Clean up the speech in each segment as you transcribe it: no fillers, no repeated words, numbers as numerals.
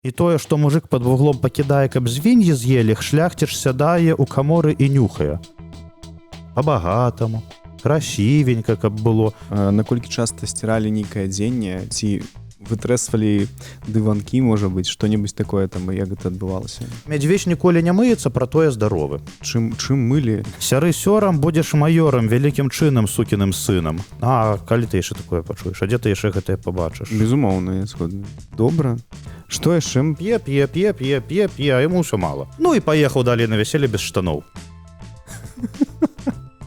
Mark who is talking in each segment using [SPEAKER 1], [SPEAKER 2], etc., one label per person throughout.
[SPEAKER 1] І тое, што мужик пад вуглом пакідае, каб звіньі з'елі, шляхціш сядае ў каморы і нюхае. Па-багатаму, красивенька, каб было.
[SPEAKER 2] Наколькі часта сціралі нейкае адзенне, ці вытрэсвалі дыванкі, можа быць, што-небудзь такое там, як гэта адбывалася?
[SPEAKER 1] Мядзведь ніколі не мыецца, пра тое здаровы.
[SPEAKER 2] Чым мылі?
[SPEAKER 1] Сяры сёрам будзеш маёрам, вялікім чынам, сукіным сынам. А калі ты яшчэ такое пачуеш? А дзе ты яшчэ гэтае пабачыш?
[SPEAKER 2] Безумоўна, я згодны. Добра. Што яшчэ?
[SPEAKER 1] П'е, а яму ўсё мала. Ну і паехаў далей на вяселле без штаноў.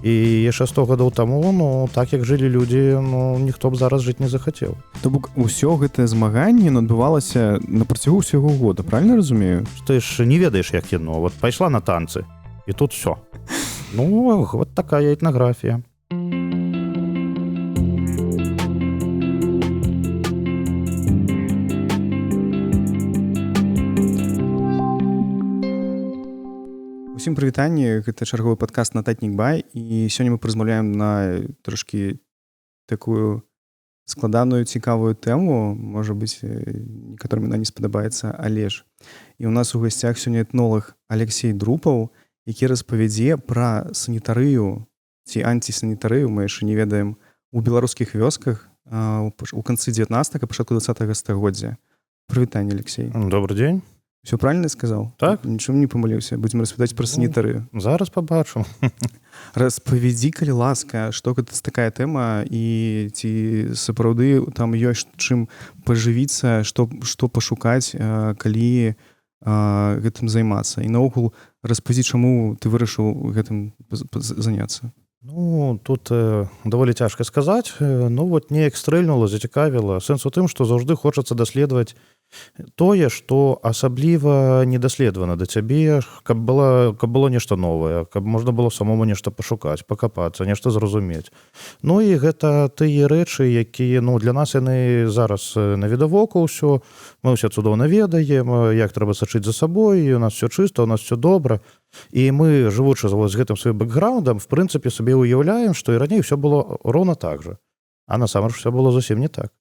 [SPEAKER 1] І яшчэ 100 гадоў таму, ну, так як жылі людзі, ну, ніхто б зараз жыць не захацеў.
[SPEAKER 2] То бок усё гэтае змаганне адбывалася на працягу ўсяго года, правильно разумею?
[SPEAKER 1] Ты ж не ведаеш, як яно. Вот пайшла на танцы, і тут всё. Ну, вот такая этнаграфія.
[SPEAKER 2] Усім прывітанне, гэта чарговы падкаст «Нататнік бай», і сёння мы паразмаўляем на трошкі такую складаную, цікавую тэму, можа быць, некаторым яна не спадабаецца, але ж. І ў нас у гасцях сёння этнолаг Алексей Друпаў, які распавядзе пра санітарыю ці антисанітарыю, мы яшчэ не ведаем, у беларускіх вёсках у канцы 19-га, пачатку 20-го стагоддзя. Прывітанне, Алексей.
[SPEAKER 1] Добрый дзень.
[SPEAKER 2] Все правильно сказал?
[SPEAKER 1] Так.
[SPEAKER 2] Ничего не помылился. Будем распавядаць про санітарыю.
[SPEAKER 1] Зараз побачу.
[SPEAKER 2] Распавядзі, калі ласка, што гэта такая тэма і ці сапраўды там ёсць чым пажывіцца, што пашукаць, калі гэтым займацца. І наогул распавядзі, чаму ты вырашыў гэтым заняцца.
[SPEAKER 1] Ну, тут даволі цяжка сказаць. Ну, вот неяк стрэльнула, зацікавіла. Сэнс у тым, што заўжды хочацца даследаваць тое, што асабліва не даследавана да цябе, каб было нешта новае, каб можна было самому нешта пашукаць, пакапацца, нешта зразумець. Ну і гэта тыя рэчы, якія, ну, для нас яны зараз навідавоку ўсё. Мы ўсе цудоўна ведаем, як трэба сачыць за сабой, у нас все чыста, у нас все добра. І мы, жывучы з гэтым сваім бэкграундам, в прынцыпе, сабе ўяўляем, што і раней все было роўна так жа. А насамрэч все было зусім не так.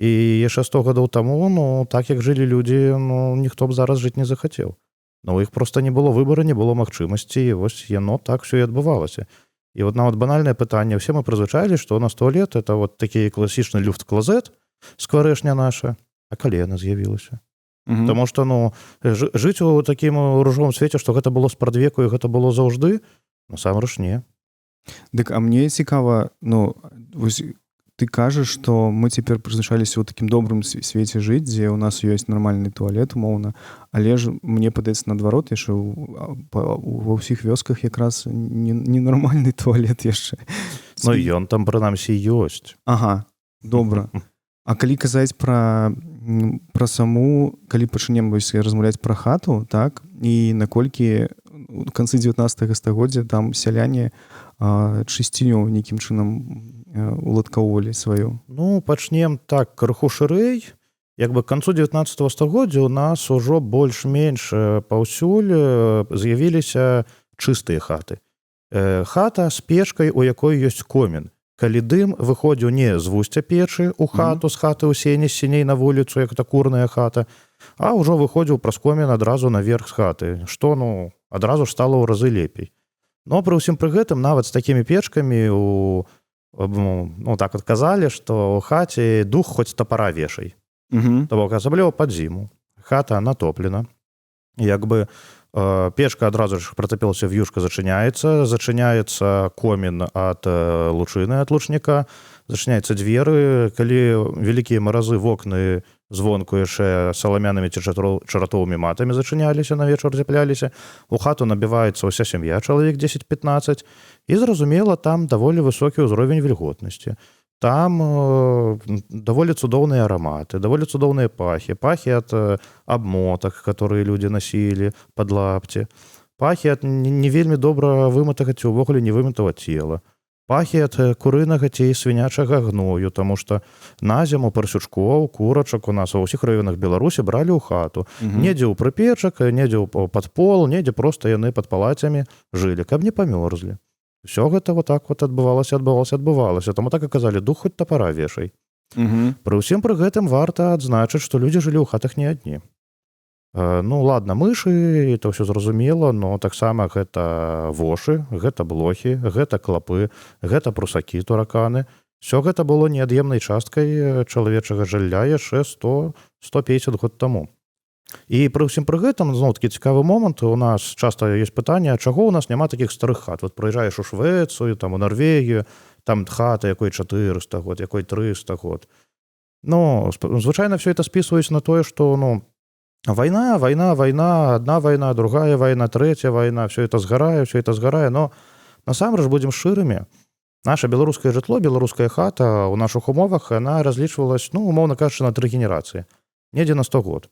[SPEAKER 1] І яшчэ 100 гадоў таму, ну, так як жылі людзі, ну, ніхто б зараз жыць не захацеў. Ну, у іх проста не было выбара, не было магчымасці, і вось яно так все і адбывалася. І вот нават банальнае пытанне, все мы прызвычайлі, што у нас туалет, это вот такі класічны люфт-клазет, скварэшня наша, а калі яна з'явілася? Таму што, ну, жыць у такім ружовым свеце, што гэта было спрадвеку і гэта было заўжды, насамрэч не.
[SPEAKER 2] Дык, а мне цікава, ну, вось ты кажаш, што мы цяпер прызвычаліся ў такім добрым свеце жыць, дзе ў нас ёсць нармальны туалет, умоўна, але ж мне падаецца наадварот, яшчэ ва ўсіх вёсках якраз ненармальны туалет яшчэ.
[SPEAKER 1] Ну, ён там, прынамсі, ёсць.
[SPEAKER 2] Ага, добра. А калі казаць пра саму, калі пачнем размаўляць пра хату, так, і наколькі у канцы 19-го стагоддзя там сяляне чысціню нейкім чынам уладкавалі сваю?
[SPEAKER 1] Ну, пачнем так, крыху шырэй. Як бы к канцу 19-го стагоддзя у нас ужо больш-менш паўсюль з'явіліся чыстыя хаты. Хата з печкай, у якой ёсць комін. Калі дым выходзіў не з вусця печы ў хату, з хаты ў сені, з сіней на вуліцу, як это курная хата, а ўжо выходзіў праз комін адразу наверх з хаты, што, ну, адразу ж стала ў разы лепей. Но пры ўсім пры гэтым, нават з такімі печкамі, ну, так от казалі, што ў хаце дух хоць тапара вешай. То бок, асабліва пад зіму. Хата натоплена. Як бы печка адразу ж працапілася, в'юшка зачыняецца комін ад лучыны, ад лучніка, зачыняюцца дзверы, калі вялікія маразы, вокны звонку яшчэ саламянымі ці чаратовымі матамі зачыняліся, на вечар цяпляліся, у хату набіваецца ўся сям'я, чалавек 10-15, і, зразумела, там даволі высокі ўзровень вільготнасці. Там даволі цудоўныя араматы, даволі цудоўныя пахі ад абмотак, которые людзі насілі пад лапці, пахі ад не вельмі добра вымытага ці ўвогуле не вымытага цела, пахі ад курынага ці свінячага гною, таму што на зіму парсючкоў, курачак у нас ва ўсіх раёнах Беларусі бралі ў хату. Недзе ў прыпечак, недзе пад пол, недзе проста яны пад палацямі жылі, каб не памёрзлі. Все гэта вот так вот адбывалася. Таму так і казалі, дух хоць тапара вешай. Пры ўсім пры гэтым варта адзначыць, што людзі жылі ў хатах не адні. Ну ладно, мышы, это ўсё зразумела, но таксама гэта вошы, гэта блохі, гэта клапы, гэта прусакі, тураканы. Всё гэта было неад'емнай часткай чалавечага жылля яшчэ 100-150 год таму. І пры ўсім пры гэтым, зноў-такі цікавы момант, у нас часта ёсць пытанне, чаго ў нас няма такіх старых хат? Вот прыязджаеш у Швецыю, там у Нарвегію, там хата, якой 400 год, якой 300 год. Ну, звычайна все это спісваюць на тое, што, ну, вайна, одна вайна, другая вайна, третья вайна, все это згарае, но насамрэч будзем шчырымі. Наша беларускае жытло, беларуская хата ў нашых умовах, яна разлічвалась, ну, умоўна кажучы, на 3 генерацыі. Недзе на 100 год.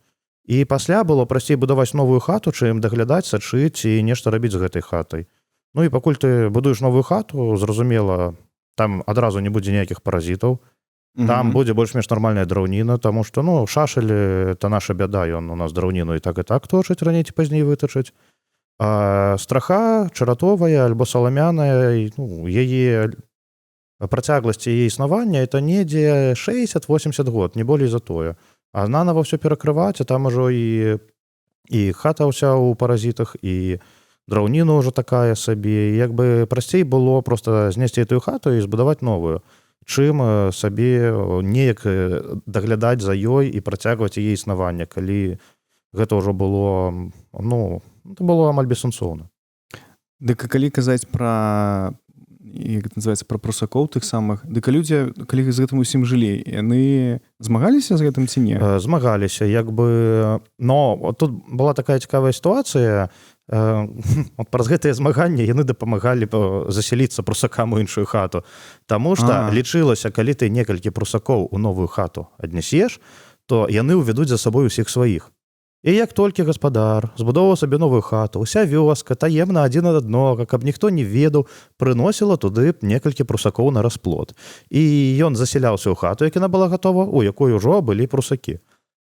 [SPEAKER 1] І пасля было прасцей будаваць новую хату, чым даглядаць, сачыць і нешта рабіць з гэтай хатай. Ну і пакуль ты будуеш новую хату, зразумела, там адразу не будзе ніякіх паразітаў, там будзе больш-менш нармальная драўніна, таму што, ну, шашель — это наша бяда, ён у нас драўніну і так точыць, раней ці пазней вытачыць. А страха чаратовая альбо саламяная, ну, яе працягласць яе існавання — это недзе 60-80 год, не болей за тое. А нанова ўсё перакрываць, а там ужо і хата ўся ў паразітах, і драўніна ўжо такая сабе. Як бы прасцей было проста знесці гэтую хату і збудаваць новую, чым сабе неяк даглядаць за ёй і працягваць яе існаванне, калі гэта ўжо было, ну, это было амаль бессэнсоўна.
[SPEAKER 2] Дык калі казаць пра, як гэта называецца, пра прусакоў тых самых, дык людзі, калі з гэтым усім жылі, яны змагаліся з гэтым ці не?
[SPEAKER 1] Змагаліся, як бы, но тут была такая цікавая сітуацыя. Праз гэтыя змаганні яны дапамагалі засяліцца прусакам у іншую хату. Таму што лічылася, калі ты некалькі прусакоў у новую хату аднясеш, то яны ўвядуць за сабой усіх сваіх. І як толькі гаспадар збудоўваў сабе новую хату, уся вёска таемна адзін ад аднога, каб ніхто не ведаў, прыносіла туды некалькі прусакоў на расплод. І ён засяляўся ў хату, як яна была гатова, у якой ужо былі прусакі.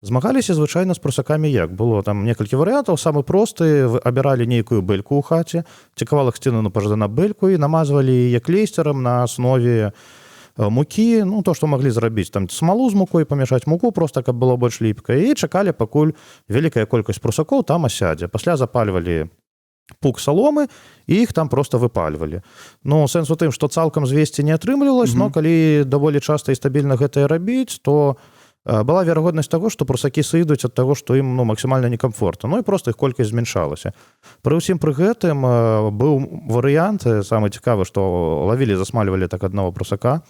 [SPEAKER 1] Змагаліся звычайна з прусакамі як? Было там некалькі варыянтаў, самы просты, абіралі нейкую бэльку ў хаце, цікавала хсціну на бэльку і намазвалі яе клейсцерам на аснове мукі, ну, то, што маглі зрабіць, там смалу з мукой памяшаць, муку проста, каб было больш ліпка, і чакалі, пакуль вялікая колькасць прусакоў там асядзе. Пасля запальвалі пук саломы, і іх там проста выпальвалі. Ну, сэнс у тым, што цалкам звесці не атрымлівалось, но калі даволі часта і стабільна гэтае рабіць, то была верагоднасць таго, што прусакі сыдуць ад таго, што ім, ну, максімальна некамфортна. Ну і проста іх колькасць змяншалася. Пры ўсім пры гэтым быў варыянт, самы цікавы, што лавілі, засмальвалі так аднаго прусака,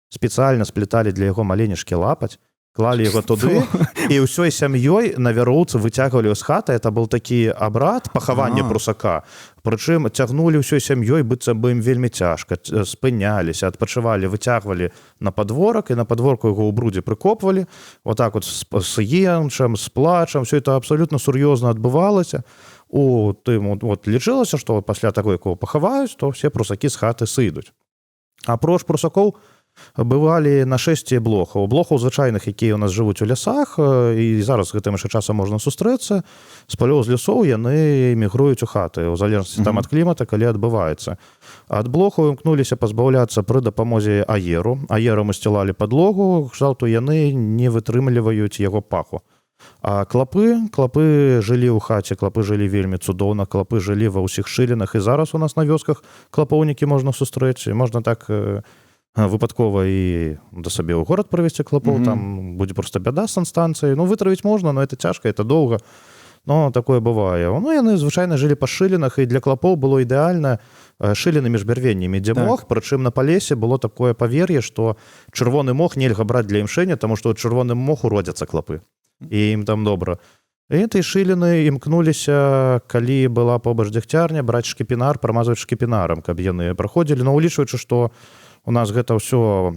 [SPEAKER 1] спецыяльна сплеталі для яго маленечкі лапаць, клалі яго туды, і ўсёй сям'ёй на вяроўцы выцягвалі з хаты. Это был такі абрад пахавання прусака. Прычым цягнулі ўсёй сям'ёй, быццам бы ім вельмі цяжка, спыняліся, адпачывалі, выцягвалі на падворак, і на падворку яго ў брудзе прыкопвалі. Вот так вот з енчам, з плачам, все это абсолютно сур'ёзна адбывалася. У тым вот лічылася, што пасля таго, якого пахаваюць, то все прусакі з хаты сыдуць. Апроч прусакоў бывалі нашэсці блохаў. Блохаў звычайных, якія ў нас жывуць у лясах, і зараз гэтым яшчэ часам можна сустрэцца. З палёў, з лясоў яны мігруюць у хаты, у залежнасці там ад клімата, калі адбываецца. Ад блохаў імкнуліся пазбаўляцца пры дапамозе аеру. Аерам усцілалі падлогу, кшталту яны не вытрымліваюць яго паху. А клапы жылі ў хаце, клапы жылі вельмі цудоўна, клапы жылі ва ўсіх шылінах, і зараз у нас на вёсках клапоўнікі можна сустрэць, можна так выпадкова і да сабе ў горад прывезці клапоў, там будзе проста бяда з санстанцыяй. Ну, вытравіць можна, но это цяжка, это доўга, но такое бывае. Ну, яны звычайна жылі па шылінах, і для клапоў было ідэальна шыліны між бярвеннямі, дзе мох, прычым на палесе было такое павер'е, што чырвоны мох нельга браць для імшэння, таму што ў чырвоным моху родзяцца клапы, і ім там добра. І этой шыліны імкнуліся, калі была побач дзягцярня, браць шкіпінар, прамазваць шкіпінарам, каб яны праходзілі. Но улічваючы, што у нас гэта ўсё,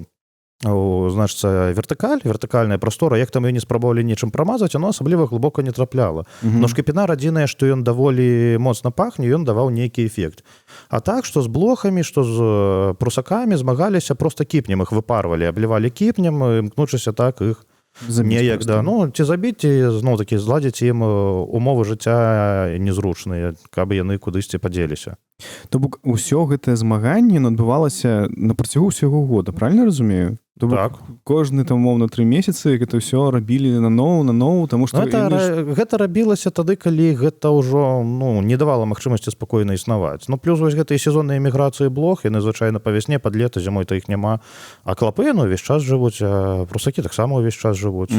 [SPEAKER 1] значыцца, вертыкальная прастора, як там ее не спрабавалі нечым прамазваць, оно асабліва глыбока не трапляла. Но шкіпінар адзінае, што ён даволі моцна пахне, ён даваў нейкі эфект. А так, што з блохамі, што з прусакамі змагаліся проста кіпнем, іх выпарвалі, аблівалі кіпнем, імкнучыся так іх неяк, да, ну, ці забіць, ці зноў-такі зладзіць ім умовы жыцця незручныя, каб яны кудысьці падзеліся.
[SPEAKER 2] То бок усё гэтае змаганне адбывалася на працягу ўсяго года, правильно разумею? То бок
[SPEAKER 1] Так.
[SPEAKER 2] кожны там умоўна 3 месяцы гэта ўсё рабілі наноў, таму што
[SPEAKER 1] Гэта рабілася тады, калі гэта ўжо не давала магчымасці спакойна існаваць. Плюс вось гэтыя сезонныя міграцыі блох, яны звычайна па вясне, пад лета, зімой то іх няма. А клапы ўвесь час жывуць, а прусакі таксама ўвесь час жывуць.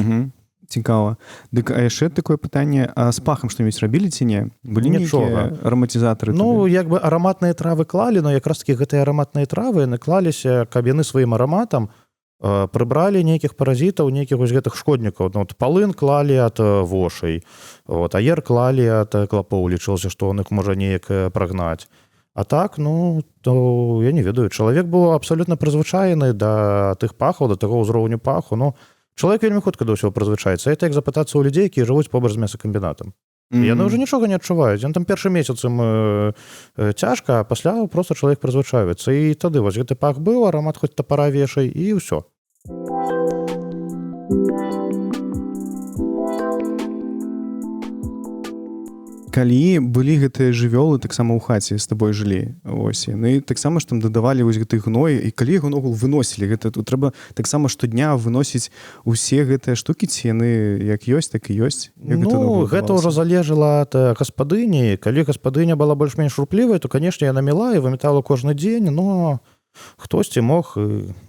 [SPEAKER 2] Цікава. Дык а яшчэ такое пытанне, а з пахам што-небудзь рабілі ці не? Былі нейкія араматызатары?
[SPEAKER 1] Араматныя травы клалі, но якраз такі гэтыя араматныя травы яны клаліся, каб яны сваім араматам прыбралі нейкіх паразітаў, нейкіх вось гэтых шкоднікаў. Палын клалі ад вошай, аер клалі ад клапоў, лічылася, што он іх можа неяк прагнаць. А так, то я не ведаю, чалавек быў абсалютна прызвычаены да тых пахаў, да таго ўзроўню паху. Чалавек вельмі хутка да ўсяго прызвычаецца. Это як запытацца ў людзей, якія жывуць побач з мясакамбінатам. Яны ўжо нічога не адчуваюць. Ён там першы месяц ім цяжка, а пасля проста чалавек прызвычаецца. І тады вось гэты пах быў, арамат хоць тапара вешай, і ўсё.
[SPEAKER 2] Калі былі гэтыя жывёлы таксама ў хаце з табой жылі, ось, яны таксама ж там дадавалі вось гэты гной, і калі яго ногул выносілі, гэта тут трэба таксама штодня выносіць усе гэтыя штукі, ці яны як ёсць, так і ёсць?
[SPEAKER 1] Гэта ўжо залежала ад гаспадыні. Калі гаспадыня была больш-менш руплівая, то, канешне, яна мела і выметала кожны дзень, но хтосьці мог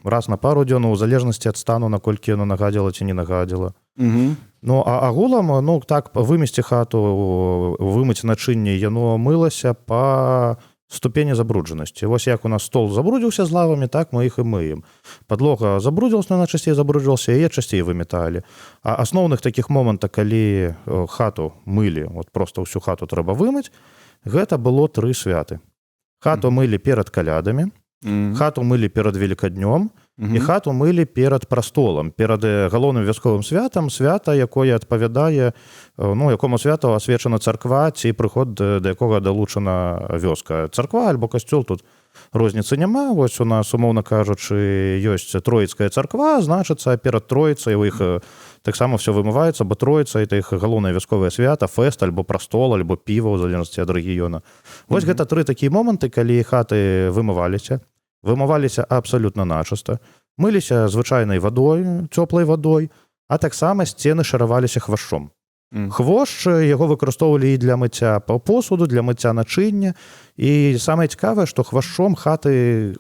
[SPEAKER 1] раз на пару дзён, у залежнасці ад стану, наколькі яно нагадзіла ці не нагадзіла. А агулам, так, вымесці хату, вымыць начынне, яно мылася па ступені забруджанасці. Вось як у нас стол забрудзіўся з лавамі, так мы іх і мыем. Падлога забрудзілася, яна часцей забруджвалася, яе часцей выметалі. А асноўных такіх момантах, калі хату мылі, проста ўсю хату трэба вымыць, гэта было 3 святы. Хату мылі перад калядамі, хату мылі перад Велікаднём, і хату мылі перад прастолам, перад галоўным вясковым святам, свята, якое адпавядае, якому святу асвечана царква ці прыход, да якога далучана вёска. Царква альбо касцёл, тут розніцы няма. Вось у нас, умоўна кажучы, ёсць Троіцкая царква, значыцца, перад Троіцай у іх таксама все вымываецца, бо Троіца — это іх галоўнае вясковае свята, фэст, альбо прастол, альбо піва, у залежнасці ад рэгіёна. Вось гэта 3 такія моманты, калі хаты вымываліся абсалютна начыста, мыліся звычайнай вадой, цёплай вадой, а таксама сцены шараваліся хвашчом. Хвошч яго выкарыстоўвалі і для мыцця посуду, для мыцця начыння. І самае цікавае, што хвашчом хаты,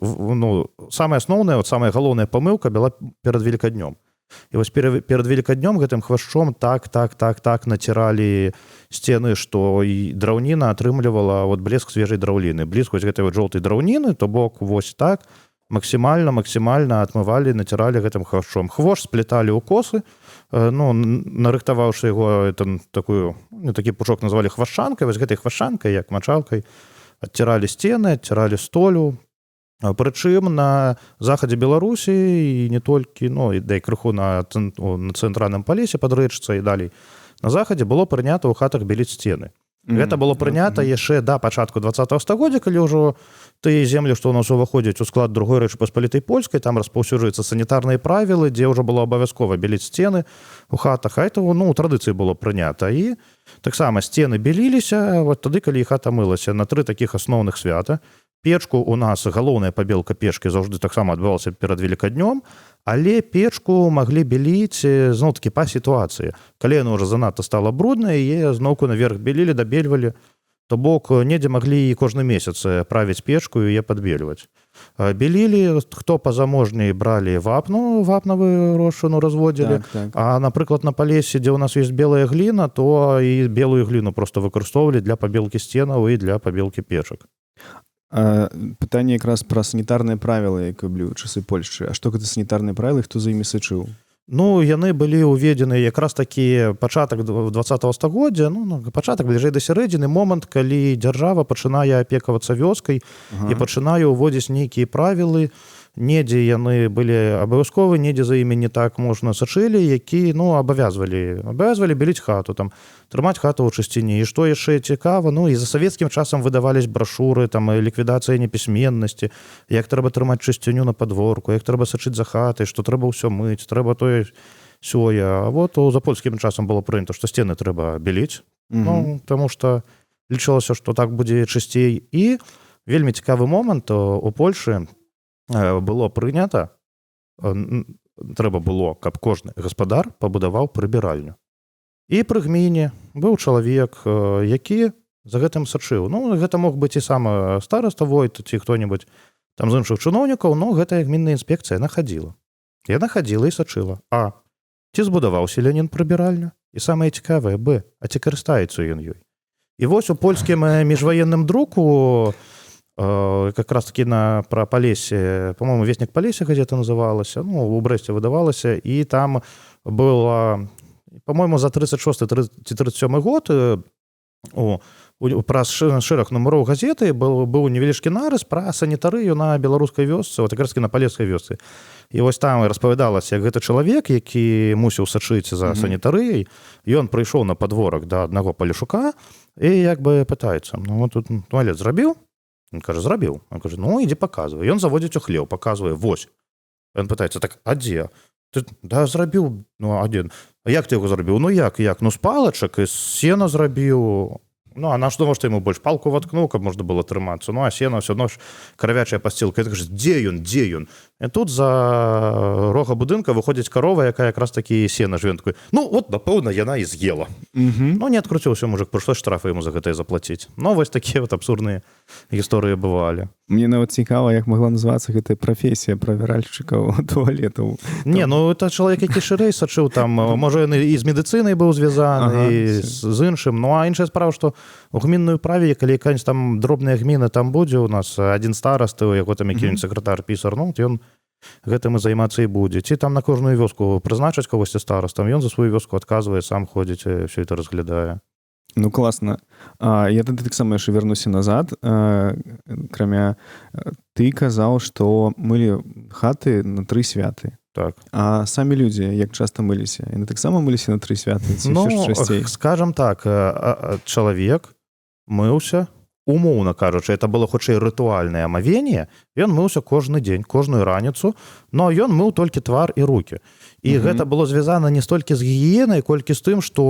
[SPEAKER 1] самая асноўная, самая галоўная памыўка была перад Велікаднём. І вось перад Велікаднём гэтым хвашчом так націралі сцены, што і драўніна атрымлівала блеск свежай драўліны. Блізк вось гэтай жоўтай драўніны, то бок вось так максімальна адмывалі, націралі гэтым хвашчом. Хвошч сплеталі ў косы, нарыхтаваўшы яго, такі пучок назвалі хвашчанкай, вось гэтай хвашчанкай, як мачалкай, адціралі сцены, адціралі столю. Прычым на захадзе Беларусі і не толькі, і крыху на цэнтральным палесе пад рэчыцай і далей, на захадзе было прынята ў хатах беліць сцены. Гэта было прынята яшчэ да пачатку 20-го стагоддзя, калі ўжо тыя землі, што ў нас уваходзяць у склад другой Рэчы Паспалітай Польскай, там распаўсюджваюцца санітарныя правілы, дзе ўжо было абавязкова беліць сцены ў хатах, а это ў традыцыі было прынята. І таксама сцены беліліся тады, калі хата мылася, на 3 такіх асноўных свята. Печку у нас, галоўная пабелка печкі заўжды таксама адбывалася перад Велікаднём, але печку маглі беліць зноў-такі па сітуацыі. Калі яна ўжо занадта стала брудная, яе зноўку наверх белілі, дабельвалі, то бок недзе маглі і кожны месяц правіць печку і яе падбельваць. Белілі, хто пазаможней бралі вапнавую рошчыну разводзілі, а, напрыклад, на палесе, дзе ў нас ёсць белая гліна, то і белую гліну проста выкарыстоўвалі для пабелкі сценаў і для пабелкі печак.
[SPEAKER 2] Пытанне якраз пра санітарныя правілы, якія былі ў часы Польшчы. А што гэта санітарныя правілы, хто за імі сачыў?
[SPEAKER 1] Яны былі ўведзены якраз такі пачатак 20-го стагоддзя, пачатак бліжэй да сярэдзіны, момант, калі дзяржава пачынае апекавацца вёскай і пачынае ўводзіць нейкія правілы. Недзе яны былі абавязковы, недзе за імі не так можна сачылі, які абавязвалі беліць хату, трымаць хату ў чысціні. І што яшчэ цікава, і за савецкім часам выдавались брашуры, ліквідацыя непісьменнасці, як трэба трымаць чысціню на падворку, як трэба сачыць за хатай, што трэба ўсё мыць, трэба тое сёе. А за польскім часам было прынята, што сцены трэба беліць, таму што лічылася, што так будзе чысцей. І вельмі цікавы момант у Польшы было прынята трэба было, каб кожны гаспадар пабудаваў прыбіральню. І пры гміне быў чалавек, які за гэтым сачыў. Ну, гэта мог быць і сам стараста Войт, ці хто-небудзь там з іншых чыноўнікаў, но гэтая гмінная інспекцыя, яна хадзіла. Яна хадзіла і сачыла. А, ці збудаваў селянін прыбіральню? І самае цікавае, б, а ці карыстаецца ён ёй? І вось у польскім міжваенным друку, как раз таки про Полесье, по-моему, «Вестник Полесья» газета называлась, ну, у Бресте выдавалася, и там было, по-моему, за 36-37 год праз шэраг нумароў газеты быў невялічкі нарыс пра санітарыю на беларускай вёсцы, вот якраз на палескай вёсцы. І вось там распавядалася, як гэты чалавек, які мусіў сачыць за санітарыяй, ён прыйшоў на падворак да аднаго палешука і як бы пытаецца, ну, тут туалет зрабіў? Ён кажа, зрабіў. Ён кажа, ну, ідзі паказвай. Ён заводзіць у хлеў, паказвае, вось. Ён пытаецца, так, а дзе? Ты, да, зрабіў, ну, адзін. А як ты яго зрабіў? Ну, як? Ну, з палачак і з сена зрабіў. Ну, а наш думаў, што яму больш палку ваткнуў, каб можна было трымацца. Ну, а сена ўсё адно ж каравячая пасцілка. Я кажу, дзе ён? І тут за рога будынка выходзіць карова, якая якраз такі сена жыве. Такой, ну, от, напэўна, яна і з'ела. Ну, не адкруціўся мужик, прыйшлось штрафы яму за гэта заплаціць. Ну, вось такія вот абсурдныя гісторыі бывалі.
[SPEAKER 2] Мне нават цікава, як магла называцца гэтая прафесія правяральшчыкаў туалетаў.
[SPEAKER 1] Не, ну, это чалавек, які шырэй сачыў, там, можа, ён і з медыцынай быў звязаны, і з іншым. Ну, а іншая справа, што у гмінную праве, калі якая-нибудь там дробная гміна там будзе, у нас адзін старасты, у яго там які-нибудь сакратар, пісар, ну, ён гэтым і займацца і будзе. Ці там на кожную вёску прызначаць кагосьці старастам, ён за сваю вёску адказвае, сам ходзіць, все это разглядае.
[SPEAKER 2] Ну, класна. Я тады таксама яшчэ вярнуся назад. Крамя, ты казаў, што мылі хаты на 3 святы.
[SPEAKER 1] Так.
[SPEAKER 2] А самі людзі, як часта мыліся? Яны таксама мыліся на 3 святы?
[SPEAKER 1] Ну, скажам так, чалавек мыўся, умоўна кажучы, это было хутчэй рытуальнае омовение, ён мыўся кожны дзень, кожную раніцу, но ён мыў толькі твар і рукі. І гэта было звязана не столькі з гігіенай, колькі з тым, што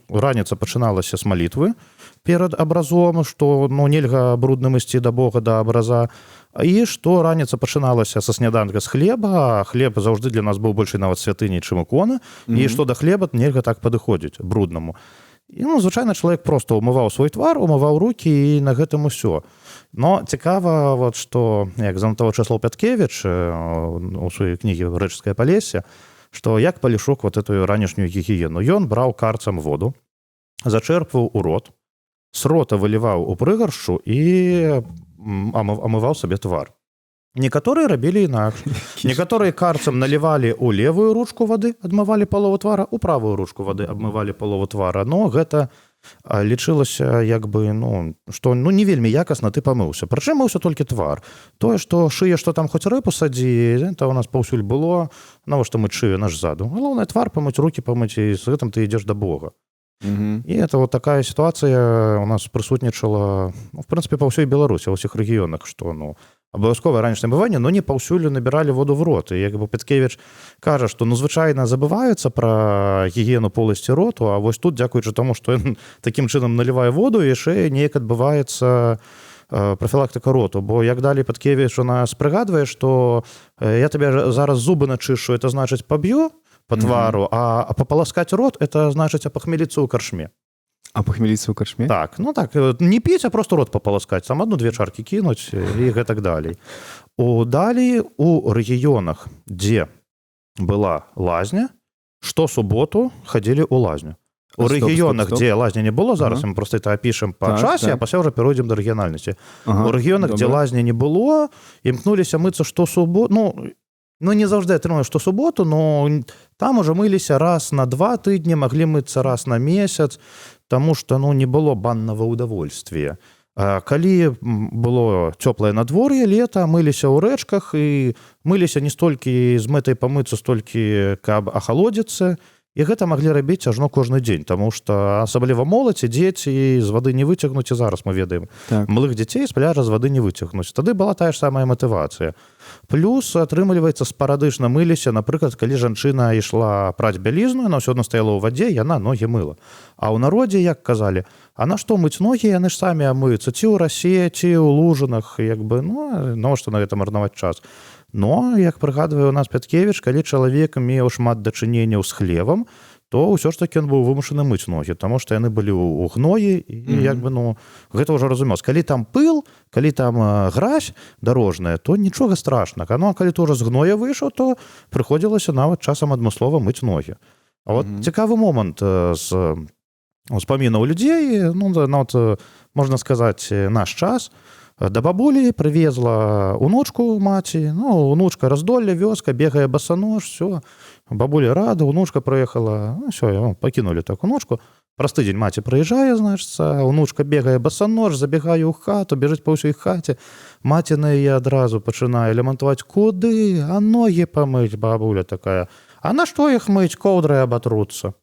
[SPEAKER 1] раніца пачыналася з малітвы перад абразом, што ну, нельга брудным ісці да Бога, да абраза, і што раніца пачыналася са сняданка з хлеба, а хлеб заўжды для нас быў больш нават святыняй, чым ікона, і што да хлеба нельга так падыходзіць бруднаму. І, ну, звычайна, чалавек проста умываў свой твар, умываў рукі, і на гэтым усё. Но цікава, вот, што, як занатаваў Чэслаў Пяткевіч у сваёй кнігі «Рэчскае Палессе», што як палешук вот эту ранішнюю гігіену. Ён браў карцам воду, зачэрпваў у рот, з рота выліваў у прыгаршчу і омываў сабе твар. Некаторыя рабілі інакш. Некаторыя карцам налівалі ў левую ручку вады, адмывалі палову твара, у правую ручку вады абмывалі палову твара. Но гэта лічылася як бы, ну, што ну, не вельмі якасна ты памыўся. Прычым мыўся толькі твар. Тое, што шые, што там хоць рэпу садзі, это у нас паўсюль было, навошта мыць шыю наш ззаду. Галоўнае твар памыць, рукі памыць, і з гэтым ты ідзеш да Бога. І это вот такая сітуацыя у нас прысутнічала, ну, в прынцыпе, па ўсёй Беларусі, ва ўсіх рэгіёнах, што, ну, абавязковае ранішняе быванне, но не паўсюль набіралі воду в рот. І як бы Пяткевіч кажа, што ну, звычайна забываюцца пра гігіену поласці роту, а вось тут, дзякуючы таму, што ён такім чынам налівае воду, яшчэ неяк адбываецца профілактыка роту. Бо як далей Пяткевіч у нас прыгадвае, што я табе зараз зубы начышу, это значыць паб'ю по твару, а папаласкаць рот, это значыць апахмеліцца ў карчме.
[SPEAKER 2] А пахмеліцца ў карчме?
[SPEAKER 1] Так, ну так, не піць, а просто рот папаласкаць, там 1-2 чаркі кінуць і гэтак далей. Далей у рэгіёнах, дзе была лазня, штосуботу хадзілі ў лазню. У рэгіёнах, дзе лазні не было, зараз мы просто это опішем па часе, а пасля ўжо перайдзем да рэгіянальнасці. У рэгіёнах, дзе лазні не было, імкнуліся мыцца штосуботу, ну, не заўжды атрымаю штосуботу, но там ужо мыліся раз на 2 тыдні, маглі мыцца раз на месяц, таму што, ну, не было баннага ўдавольствия. Калі было цёплае надвор'е, лета, мыліся ў рэчках і мыліся не столькі з мэтай памыцца, столькі каб ахалодзіцца, і гэта маглі рабіць ажно кожны дзень, таму што асабліва моладзь і дзеці з вады не выцягнуць, і зараз мы ведаем. Так. Малых дзяцей з пляжа з вады не выцягнуць. Тады была тая ж самая матывацыя. Плюс атрымліваецца спарадычна мыліся, напрыклад, калі жанчына ішла праць бялізну, яна ўсё адно стаяла ў вадзе, яна ногі мыла. А ў народзе, як казалі, а на што мыць ногі, яны ж самі амыюцца, ці ў расе, ці ў лужынах, як бы, ну, навошта на гэта марнаваць час. Но, як прыгадвае у нас Пяткевіч, калі чалавек меў шмат дачыненняў з хлевам, то ўсё ж таки ён быў вымушаны мыць ногі, таму што яны былі ў гноі, і як бы, ну, гэта ўжо разумелось. Калі там пыл, калі там гразь дарожная, то нічога страшнага. Ну, а калі ты ўжо з гноя выйшаў, то прыходзілася нават часам адмыслова мыць ногі. А вот цікавы момант з успамінаў людзей, ну, нават, можна сказаць, наш час. Да бабулі прывезла унучку маці, ну, унучка раздолле, вёска, бегае басанож, все. Бабуля рада, унучка прыехала, ну, все, пакінулі так унучку. Праз тыдзень маці прыязджае, значыцца, унучка бегае басанож, забегае ў хату, бежыць па ўсёй хаце. Маці на яе адразу пачынае лямантаваць: куды? А ногі памыць, бабуля такая. А на што іх мыць? Коўдрай абатруцца.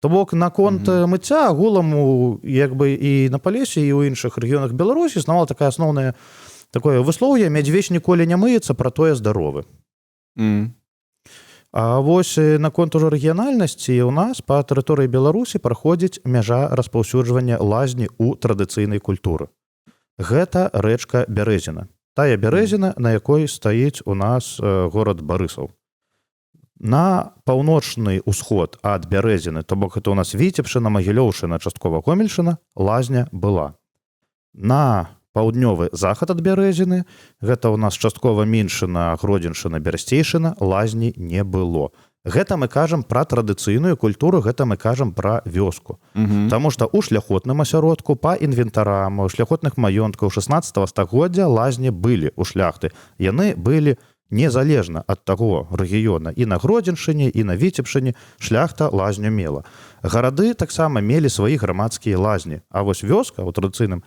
[SPEAKER 1] То бок наконт мыцця агулам як бы і на Палесе, і ў іншых рэгіёнах Беларусі існавала такая асноўнае такое выслоўе: мядзведзь ніколі не мыецца, пра тое здаровы. А вось наконт ужо рэгіянальнасці у нас па тэрыторыі Беларусі праходзіць мяжа распаўсюджвання лазні ў традыцыйнай культуры. Гэта рэчка Бярэзіна. Тая Бярэзіна, на якой стаіць у нас горад Барысаў. На паўночны ўсход ад Бярэзіны, то бок это у нас Віцебшчына, Магілёўшчына, часткова Гомельшчына, лазня была. На паўднёвы захад ад Бярэзіны, гэта у нас часткова Міншчына, Гродзеншчына, Берасцейшчына, лазні не было. Гэта мы кажам пра традыцыйную культуру, гэта мы кажам пра вёску. Таму што ў шляхотным асяродку, па інвентарам, у шляхотных маёнтках 16 стагоддзя лазні былі ў шляхты. Яны былі незалежна ад таго рэгіёна. І на Гродзеншчыне, і на Віцебшчыне шляхта лазню мела. Гарады таксама мелі свае грамадскія лазні. А вось вёска ў традыцыйным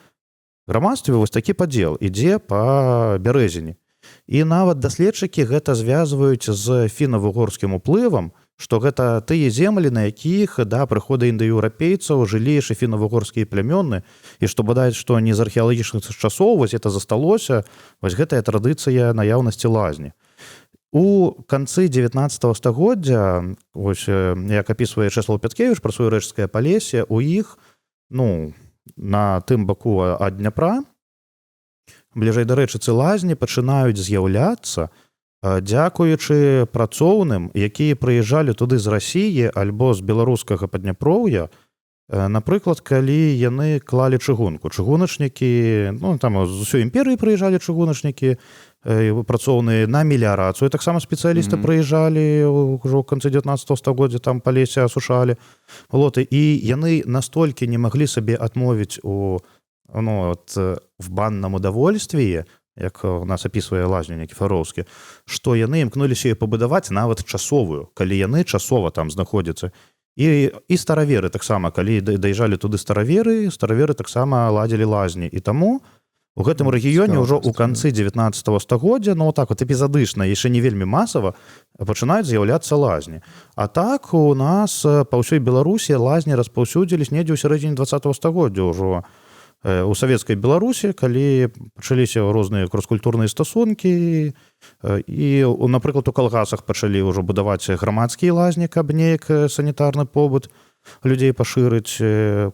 [SPEAKER 1] грамадстве вось такі падзел ідзе па Бярэзіне. І нават даследчыкі гэта звязваюць з фіна-вугорскім уплывам, што гэта тыя землі, на якіх да прыхода індаеўрапейцаў жылі яшчэ фіна-вугорскія плямёны, і што бадаць, што не з археалагічных часоў вось гэта засталося, вось гэтая традыцыя наяўнасці лазні. У канцы 19 стагоддзя, вось як апісвае Чэслаў Пяткевіч пра сваё рэчскае Палесе, у іх, ну, на тым баку ад Дняпра, бліжэй да рэчыцы лазні пачынаюць з'яўляцца дзякуючы працоўным, якія прыязджалі туды з Расіі альбо з беларускага Падняпроўя, напрыклад, калі яны клалі чыгунку. Чыгуначнікі, ну, там з усёй імперыі прыязджалі чыгуначнікі, працоўныя на меліярацыю. Таксама спецыялісты прыязджалі ўжо ў канцы 19 стагоддзя, там па лесе асушалі лоты. І яны настолькі не маглі сабе адмовіць в банным удовольствии, як у нас апісвае лазню Никифоровскі, што яны імкнуліся пабудаваць нават часовую, калі яны часова там знаходзяцца. І стараверы таксама, калі даязджалі туды стараверы таксама ладзілі лазні. І таму у гэтым рэгіёне ўжо ў канцы 19 стагоддзя, ну так вот эпізадычна, яшчэ не вельмі масава, пачынаюць з'яўляцца лазні. А так у нас па ўсёй Беларусі лазні распаўсюдзіліся недзе ў сярэдзіне 20 стагоддзя ўжо. У савецкай Беларусі, калі пачаліся розныя крос-культурныя стасункі, і, напрыклад, у калгасах пачалі ўжо будаваць грамадскія лазні, каб неяк санітарны побыт людзей пашырыць,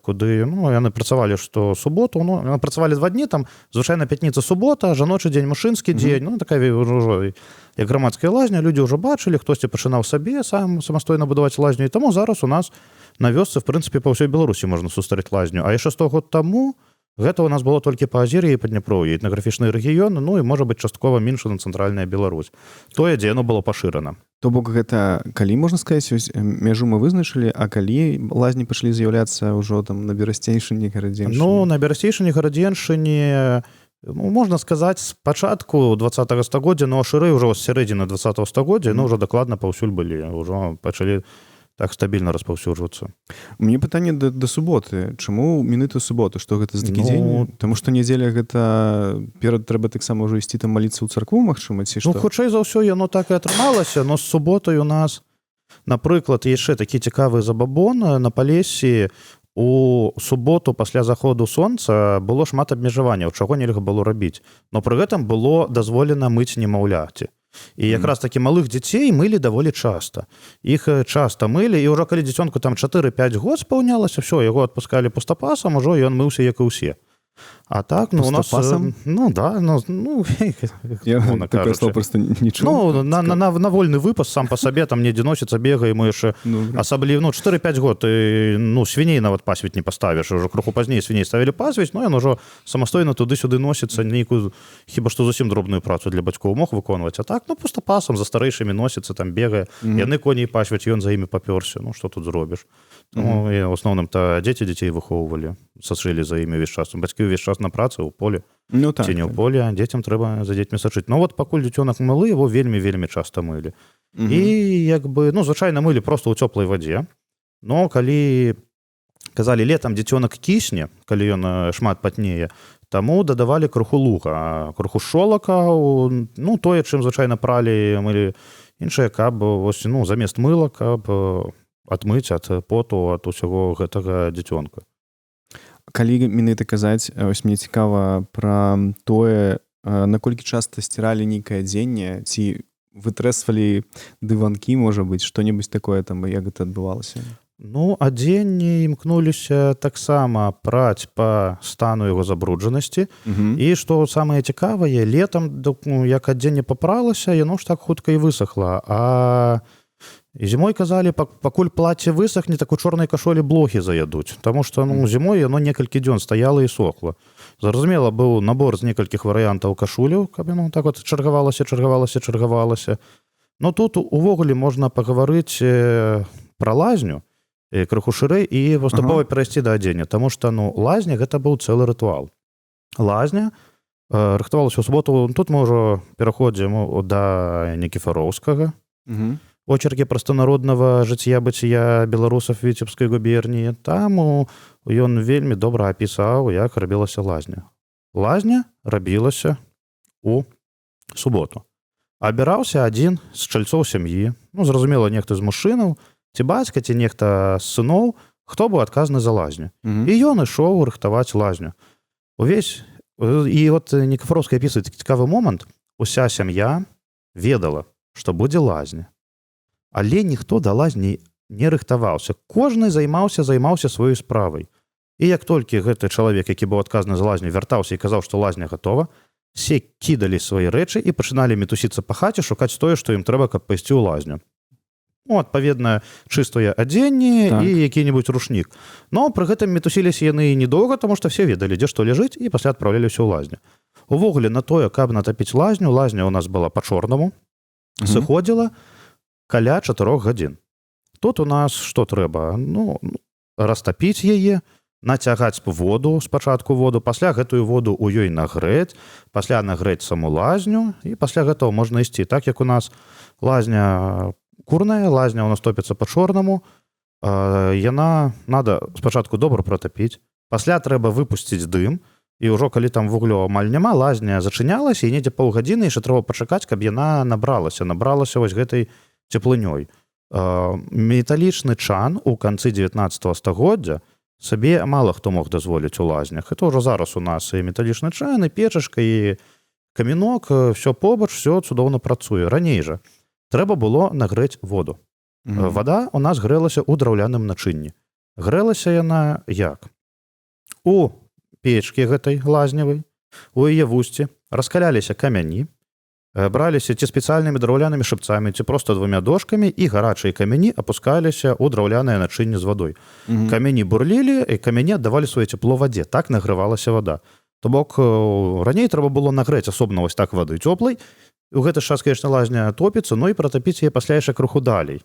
[SPEAKER 1] куды, ну, яны працавалі што суботу, ну, яны працавалі 2 дні, там, звычайна пятніца-субота, жаночы дзень, мужчынскі дзень, ну, такая ўжо, як грамадская лазня, людзі ўжо бачылі, хтосьці пачынаў сабе самастойна будаваць лазню, і таму зараз у нас на вёсцы, в прынцыпе, па ўсёй Беларусі можна сустрэць лазню. А яшчэ 100 год таму гэта у нас было толькі па Азер'і і Падняпроўі, этнаграфічныя рэгіёны, ну і, можа быць, часткова Міншчына, цэнтральная Беларусь. Тое, дзе яно было пашырана.
[SPEAKER 2] То бок гэта, калі, можна сказаць, мяжу мы вызначылі, а калі лазні пачалі з'яўляцца ўжо там на Берасцейшчыне, Гарадзеншчыне?
[SPEAKER 1] Ну, на Берасцейшчыне, Гарадзеншчыне, можна сказаць, з пачатку 20-го стагоддзя, ну, а шырэй ўжо з сярэдзіны 20-го стагоддзя, ну, ўжо дакладна паўсюль былі, ўжо пачалі так стабільна распаўсюджвацца.
[SPEAKER 2] У мяне пытанне да суботы. Чаму менавіта суботу? Што гэта за такі дзень? Таму што нядзеля гэта трэба таксама ўжо ісці там маліцца ў царкву, магчыма, ці што?
[SPEAKER 1] Ну, хутчэй за ўсё, яно так і атрымалася, но з суботай у нас, напрыклад, яшчэ такі цікавы забабон на Палесе. У суботу пасля заходу сонца было шмат абмежаванняў, чаго нельга было рабіць. Но пры гэтым было дазволена мыць немаўляці. І якраз такі малых дзяцей мылі даволі часта. Іх часта мылі, і ўжо калі дзіцёнку там 4-5 год спаўнялася, все, яго адпускалі пустапасам, ужо ён мыўся, як і ўсе. А так, ну, у нас...
[SPEAKER 2] Пустопасом?
[SPEAKER 1] Ну, да, ну,
[SPEAKER 2] Я
[SPEAKER 1] умоўна
[SPEAKER 2] такое слово
[SPEAKER 1] кажучы.
[SPEAKER 2] просто не чуў.
[SPEAKER 1] Ну, на вольны выпас сам па сабе там недзе носіцца, бегае, мы яшчэ асабліва, ну, 4-5 год, і, ну, свіней нават пасвіць не паставіш, ужо круху пазней свіней ставілі пасвіць, ну, ён ужо самастойна туды-сюды носіцца, нейкую, хіба што зусім дробную працу для бацькоў мог выконваць, а так, ну, пустапасам за старэйшымі носіцца, там бегае, яны коней пасвіць, ён за імі папёрся, ну, што тут зробіш? Ну, і, в основным-то дзецей выхоўвалі, сачылі за імі ўвесь час, бацькі ўвесь час на працы ў полі,
[SPEAKER 2] Ну, так,
[SPEAKER 1] ці не ў полі, а дзецям трэба за дзецьмі сачыць. Ну, вот пакуль дзіцёнак малы, его вельмі-вельмі часта мылі. І, як бы, ну, звычайна мылі проста ў цёплай вадзе, но калі казалі, летам дзіцёнак кісне, калі ён шмат патнее, таму дадавалі круху луга, круху шолака, ну, тое, чым звычайна пралі, мылі іншае, каб, вось, ну, замест мыла, каб адмыць ад поту, ад усяго гэтага дзіцёнка.
[SPEAKER 2] Калі менавіта казаць, вось мне цікава пра тое, наколькі часта сціралі нейкае адзенне, ці вытрэсвалі дыванкі, можа быць, што-небудзь такое там, як гэта адбывалася?
[SPEAKER 1] Ну, адзенне імкнуліся таксама праць па стану яго забруджанасці. І што самае цікавае, летам, ну, як адзенне папралася, яно ж так хутка і высохла. А зімой казалі, пакуль плацце высохне, так у чорнай кашолі блохі заядуць. Таму што, ну, зімой яно некалькі дзён стаяла і сохла. Зразумела, быў набор з некалькіх варыянтаў кашуляў, каб яно так от чаргавалася. Но тут увогуле можна пагаварыць пра лазню, крыху шырэй, і паступова перайсці да адзення. Таму што, ну, лазня гэта быў цэлы рытуал. Лазня рыхтавалася ў суботу, тут мы ўжо пераходзім да Никифоровскага, очеркі прастанароднага жыцця-быцця беларусаў Віцебскай губерніі. Там ён вельмі добра апісаў, як рабілася лазня. Лазня рабілася у суботу. Абіраўся адзін з чальцоў сям'і, ну, зразумела, нехта з мужчынаў, ці бацька, ці нехта з сыноў, хто быў адказны за лазню. І ён ішоў рыхтаваць лазню. Увесь, і от Никифоровскі апісвае цікавы момант, уся сям'я ведала, што будзе лазня. Але ніхто да лазні не рыхтаваўся. Кожны займаўся сваёй справай. І як толькі гэты чалавек, які быў адказны за лазню, вяртаўся і казаў, што лазня гатова, все кідалі свае рэчы і пачыналі мітусіцца па хаце, шукаць тое, што ім трэба, каб пайсці ў лазню. Ну, адпаведна, чыстае адзенне і які-небудзь рушнік. Но пры гэтым мітусіліся яны недоўга, таму што все ведалі, дзе што ляжыць, і пасля адпраўляліся ў лазню. Увогуле, на тое, каб натапіць лазню, лазня ў нас была па-чорнаму, сыходзіла каля 4 гадзін. Тут у нас што трэба? Ну, растапіць яе, нацягаць воду, спачатку воду, пасля гэтую воду ў ёй нагрэць, пасля нагрэць саму лазню, і пасля гэтага можна ісці. Так як у нас лазня курная, лазня ў нас топіцца па-чорнаму, яна надо спачатку добра пратапіць, пасля трэба выпусціць дым, і ўжо калі там вуглё амаль няма, лазня зачынялася, і недзе паўгадзіны яшчэ трэба пачакаць, каб яна набралася вось гэтай цеплынёй. Металічны чан у канцы 19 стагоддзя сабе мала хто мог дазволіць у лазнях. Это ўжо зараз у нас і металічны чан, і печачка, і камінок, все побач, все цудоўна працуе. Раней жа трэба было нагрэць воду. Вада у нас грэлася ў драўляным начынні. Грэлася яна як? У печкі гэтай лазневай, у яе вусці раскаляліся камяні, браліся ці спецыяльнымі драўлянымі шыпцамі, ці проста 2 дошкамі, і гарачыя камяні апускаліся ў драўлянае начынне з вадой. Камяні бурлілі, і камяні аддавалі сваё цепло вадзе. Так награвалася вада. То бок, раней трэба было нагрэць асобна вось так вады цёплай. У гэты час, конечно, лазня топіцца, но і пратапіць яе пасля яшчэ крыху далей.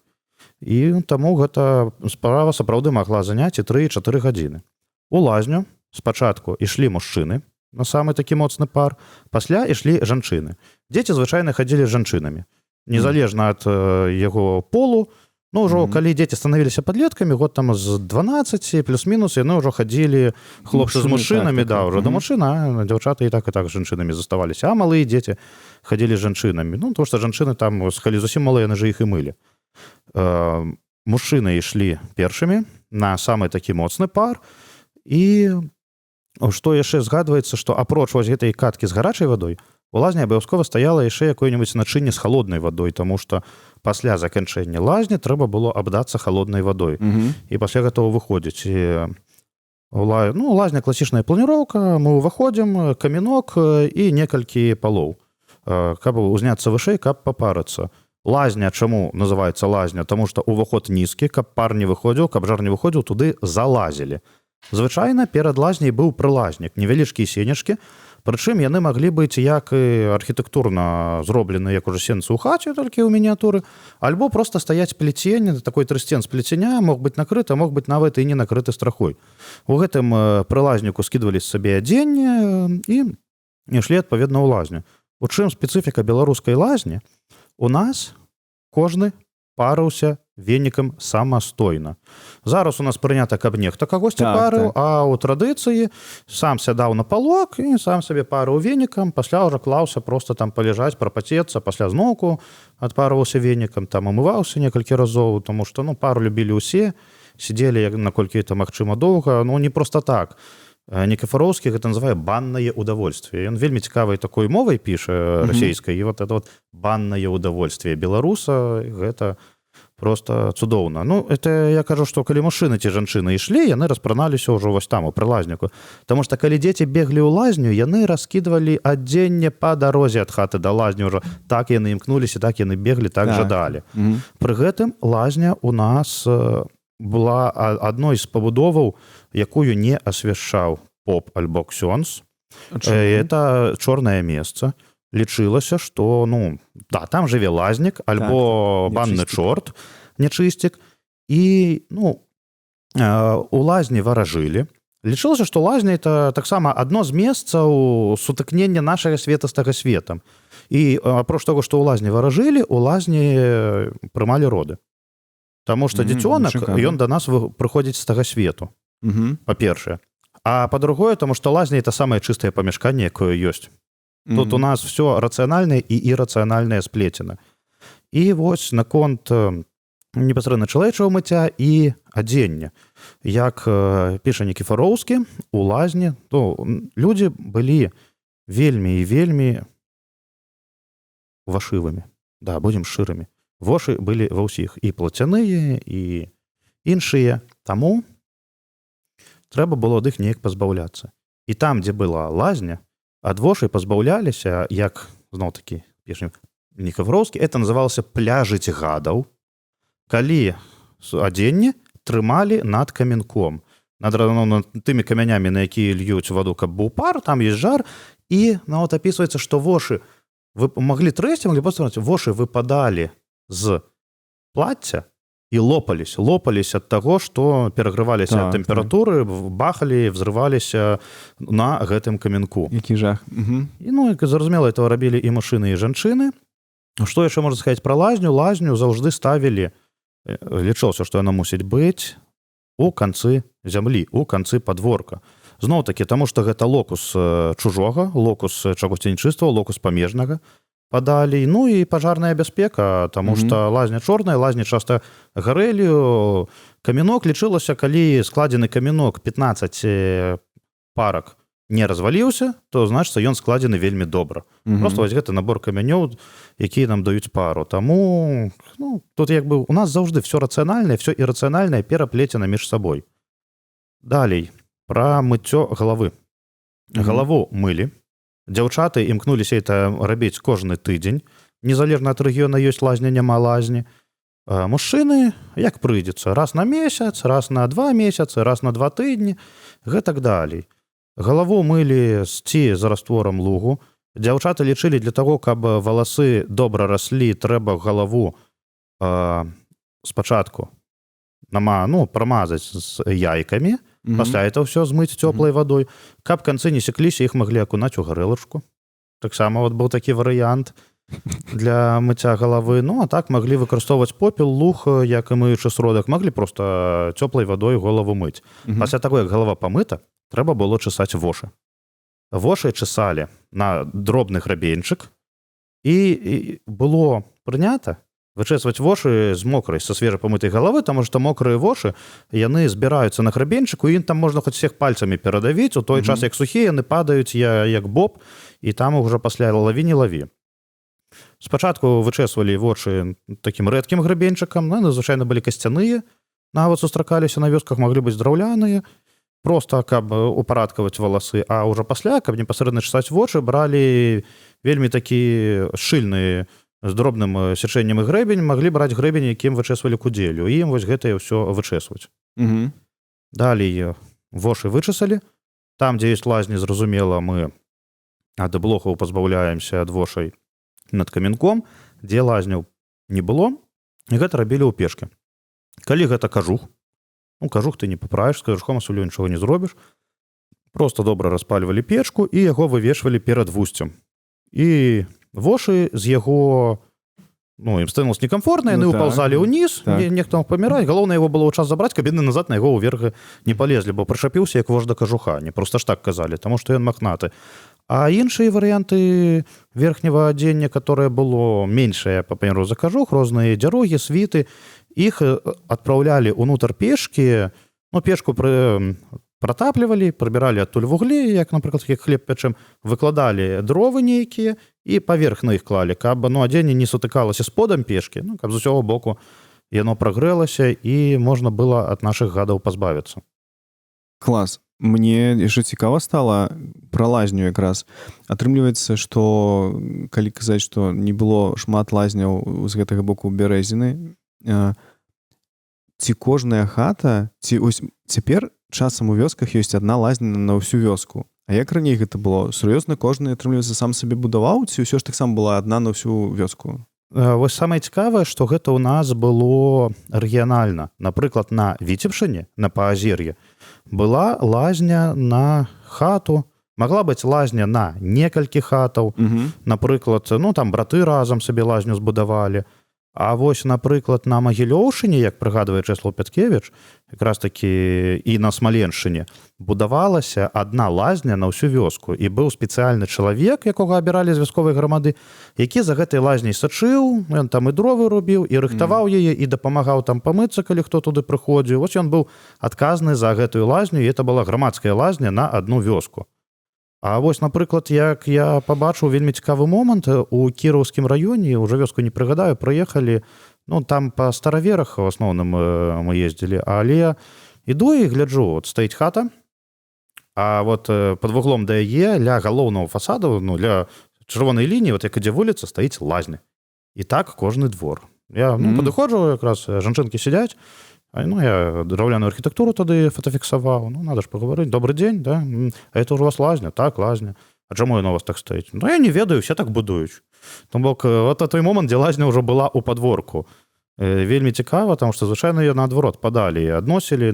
[SPEAKER 1] І таму гэта справа сапраўды магла заняць і 3-4 гадзіны. У лазню спачатку ішлі мужчыны, на самы такі моцны пар, пасля ішлі жанчыны. Дзеці звычайна хадзілі з жанчынамі. Незалежна ад яго полу, ну, ўжо калі дзеці станавіліся падлеткамі, год там з 12, плюс-мінус, яны ўжо хадзілі хлопцы з мужчынамі, да, ўжо да мужчын, а дзяўчаты і так з жанчынамі заставаліся. А малыя дзеці хадзілі з жанчынамі. Ну, тому што жанчыны там, калі зусім малыя, яны ж іх і мылі. Мужчыны ішлі першымі на самы такі моцны пар, і што яшчэ згадваецца, што апроч вось гэтай каткі з гарачай вадой, у лазні абавязкова стаяла яшчэ якое-небудзь начынне з халоднай вадой, таму што пасля заканчэння лазні трэба было абдацца халоднай вадой. І пасля гэтага выходзіць. Лазня класічная планіроўка, мы ўваходзім, камінок і некалькі палоў. Каб узняцца вышэй, каб папарацца. Лазня чаму называецца лазня? Таму што ўваход нізкі, каб пар не выходзіў, каб жар не выходзіў, туды залазілі. Звычайна перад лазняй быў прылазнік, невялічкія сенечкі, прычым яны маглі быць як і архітэктурна зроблены, як ужо сенцы ў хаце, толькі ў мініатуры, альбо проста стаяць плецень, такой трысцен з плеценя, мог быць накрыты, мог быць нават і не накрыты страхой. У гэтым прылазніку скідвалі з сабе адзенне і ішлі адпаведна ў лазню. У чым спецыфіка беларускай лазні? У нас кожны парыўся венікам самастойна. Зараз у нас прынята, каб нехта кагосьці парыў, а ў традыцыі сам сядаў на палок і сам сабе парыў венікам, пасля ўжо клаўся проста там палежаць, прапацецца, пасля зноўку адпарываўся венікам, там умываўся некалькі разоў, тому што пару любілі ўсе, сидзелі наколькі это магчыма доўга, не проста так. Никифоровский гэта называе баннае удовольствие. Ён вельмі цікавай такой мовай піша расійскай, і это баннае удовольствие беларуса, гэта просто цудоўна. Это я кажу, што калі мужчыны ці жанчыны ішлі, яны распраналіся ўжо вось там у прылазніку. Таму што калі дзеці беглі ў лазню, яны раскідвалі адзенне па дарозе ад хаты да лазні ўжо. Так яны імкнуліся, так яны беглі, так жадалі. Пры гэтым лазня у нас была адной з пабудоваў, якую не асвяшчаў поп альбо ксёндз. Это чорнае месца. Лічылася, што там жыве лазнік альбо банны чорт, нячысцік. І у лазні варажылі. Лічылася, што лазня это таксама адно з месцаў сутыкнення нашага света з тага светам. І апроч таго, што ў лазні варажылі, у лазні прымалі роды. Таму што дзіцёнак, ён да нас прыходзіць з тага свету, па-першае. А па-другое, таму што лазня это самае чыстае памяшканне, якое ёсць. Тут у нас все рацыянальнае і ірацыянальнае сплецена. І вось наконт непасрэдна чалавечага мыцця і адзення. Як піша Никифоровскі, у лазні людзі былі вельмі і вельмі вашывымі. Да, будзем шчырымі. Вошы былі ва ўсіх, і плацяныя, і іншыя. Таму трэба было ад іх неяк пазбаўляцца. І там, дзе была лазня, ад вошай пазбаўляліся, як, зноў-такі, пішем Никифоровскі, это называлася пляжыць гадаў, калі адзенне трымалі над каменком. Над тымі камянямі, на якія льюць ваду, каб быў пар, там ёсць жар, і нават апісваецца, што вошы маглі трэсці, маглі проста вошы выпадалі з плацця і лопались ад таго, што перагрываліся ад тэмпературы, бахалі, взрываліся на гэтым каменку.
[SPEAKER 2] Які жах.
[SPEAKER 1] І, зразумела, этого рабілі і мужчыны, і жанчыны. Што яшчэ можна сказаць пра лазню? Лазню заўжды ставілі, лічылася, што яна мусіць быць у канцы зямлі, у канцы падворка. Зноў-такі, таму што гэта локус чужога, локус чагосьці нечыстага, локус памежнага. Падалі, і пажарная бяспека, таму што лазня чорная, лазні часта гарэлі, каменок лічылася, калі складзены каменок 15 парак не разваліўся, то значыцца ён складзены вельмі добра. Просто вось гэта набор камянёў, якія нам даюць пару. Таму тут у нас заўжды все рацыянальнае, все ірацыянальнае пераплецена між сабой. Далей, пра мыццё галавы. Галаву мылі. Дзяўчаты імкнуліся это рабіць кожны тыдзень. Незалежна ад рэгіёна ёсць лазня, няма лазні. Мужчыны, як прыйдзецца, раз на месяц, раз на 2 месяцы, раз на 2 тыдні, гэтак далей. Галаву мылі ці за растворам лугу. Дзяўчаты лічылі, для таго, каб валасы добра раслі, трэба галаву спачатку прамазаць з яйкамі, пасля это ўсё змыць цёплай вадой. Каб канцы не секліся, іх маглі акунаць у гарэлачку. Таксама быў такі варыянт для мыцця галавы. А так маглі выкарыстоўваць попел, луг, як і мыючы сродак. Маглі проста цёплай вадой галаву мыць. Пасля таго, як галава памыта, трэба было чесаць вошы. Вошы чесалі на дробны грабеньчык, і было прынята вычэсваць вошы з мокрай, са свежапамытай галавы, таму што мокрыя вошы, яны збіраюцца на грабеньчыку, і там можна хоць всех пальцамі перадавіць, у той час, як сухія, яны падаюць як боб, і там ужо пасля лаві не лаві. Спачатку вычэсвалі вочы такім рэдкім грабеньчыкам, звычайна былі касцяныя, нават сустракаліся на вёсках, маглі быць драўляныя, просто каб упарадкаваць валасы, а ўжо пасля, каб непасрэдна часаць вочы, бралі вельмі такі шчыльны з дробным сячэннем і грэбень, маглі браць грэбень, якім вычэсвалі кудзелю, і ім вось гэтае ўсё вычэсваць. Далей вошы вычесалі. Там, дзе ёсць лазні, зразумела, мы ад блохаў пазбаўляемся ад вошай над каменком, дзе лазняў не было, і гэта рабілі ў печкі. Калі гэта кажух, кажух ты не паправіш, з кажухом асулю нічога не зробіш, просто добра распальвалі печку і яго вывешвалі перад вусцем. І вошы з яго, ім становилось некомфортна, яны ўпаўзалі ўніз, нехто мог паміраць, галоўнае яго было ў час забраць, каб яны назад на яго ўверх не палезлі, бо прышапіўся як вож да кажуха, не проста ж так казалі, таму што ён махнаты. А іншыя варыянты верхняга адзення, которое было меншае па памеру за кажух, розныя дзярогі, світы, іх адпраўлялі ўнутр печкі, печку пратаплівалі, прыбіралі адтуль вуглі, як, напрыклад, як хлеб пячэм, выкладалі дровы нейкія і паверх на іх клалі, каб адзенне не сутыкалася з подам печкі, каб з усяго боку яно прагрэлася і можна было ад нашых гадаў пазбавіцца.
[SPEAKER 2] Клас. Мне яшчэ цікава стала пра лазню якраз. Атрымліваецца, што калі казаць, што не было шмат лазняў з гэтага боку Бярэзіны, ці кожная хата, ці ось цяпер часам у вёсках ёсць адна лазня на ўсю вёску. А як раней гэта было? Сур'ёзна, кожны, атрымліваецца, сам сабе будаваў, ці ўсё ж таксама была адна на ўсю вёску?
[SPEAKER 1] Вось самае цікавае, што гэта ў нас было рэгіянальна. Напрыклад, на Віцебшчыне, на Паазер'і, была лазня на хату, магла быць лазня на некалькі хатаў. Напрыклад, там браты разам сабе лазню збудавалі. А вось, напрыклад, на Магілёўшчыне, як прыгадвае Чэслаў Пяткевіч, якраз такі і на Смаленшчыне, будавалася адна лазня на ўсю вёску. І быў спецыяльны чалавек, якога абіралі з вясковай грамады, які за гэтай лазняй сачыў, ён там і дровы рубіў, і рыхтаваў яе, і дапамагаў там памыцца, калі хто туды прыходзіў. Вось ён быў адказны за гэтую лазню, і гэта была грамадская лазня на адну вёску. А вось, напрыклад, як я пабачыў вельмі цікавы момант, у Кіраўскім раёне, ўжо вёску не прыгадаю, прыехалі, там па стараверах у асноўным мы ездзілі, але іду і гляджу, стаіць хата, а вот пад вуглом да яе, ля галоўнага фасаду, ля чырвонай лініі, як ідзе вуліца, стаіць лазня. І так кожны двор. Я падыходжу, якраз жанчынкі сядзяць, я драўляную архітэктуру тады фотафіксаваў. Надо ж паговорыць. Добрый дзень, да? А это ўжо у вас лазня? Так, лазня. А чаму яна у вас так стаіць? Я не ведаю, все так будуюць. Там бок, вот той момант, дзе лазня ўжо была ў падворку. Вельмі цікава, таму што звычайна ее наадварот падалі і адносілі.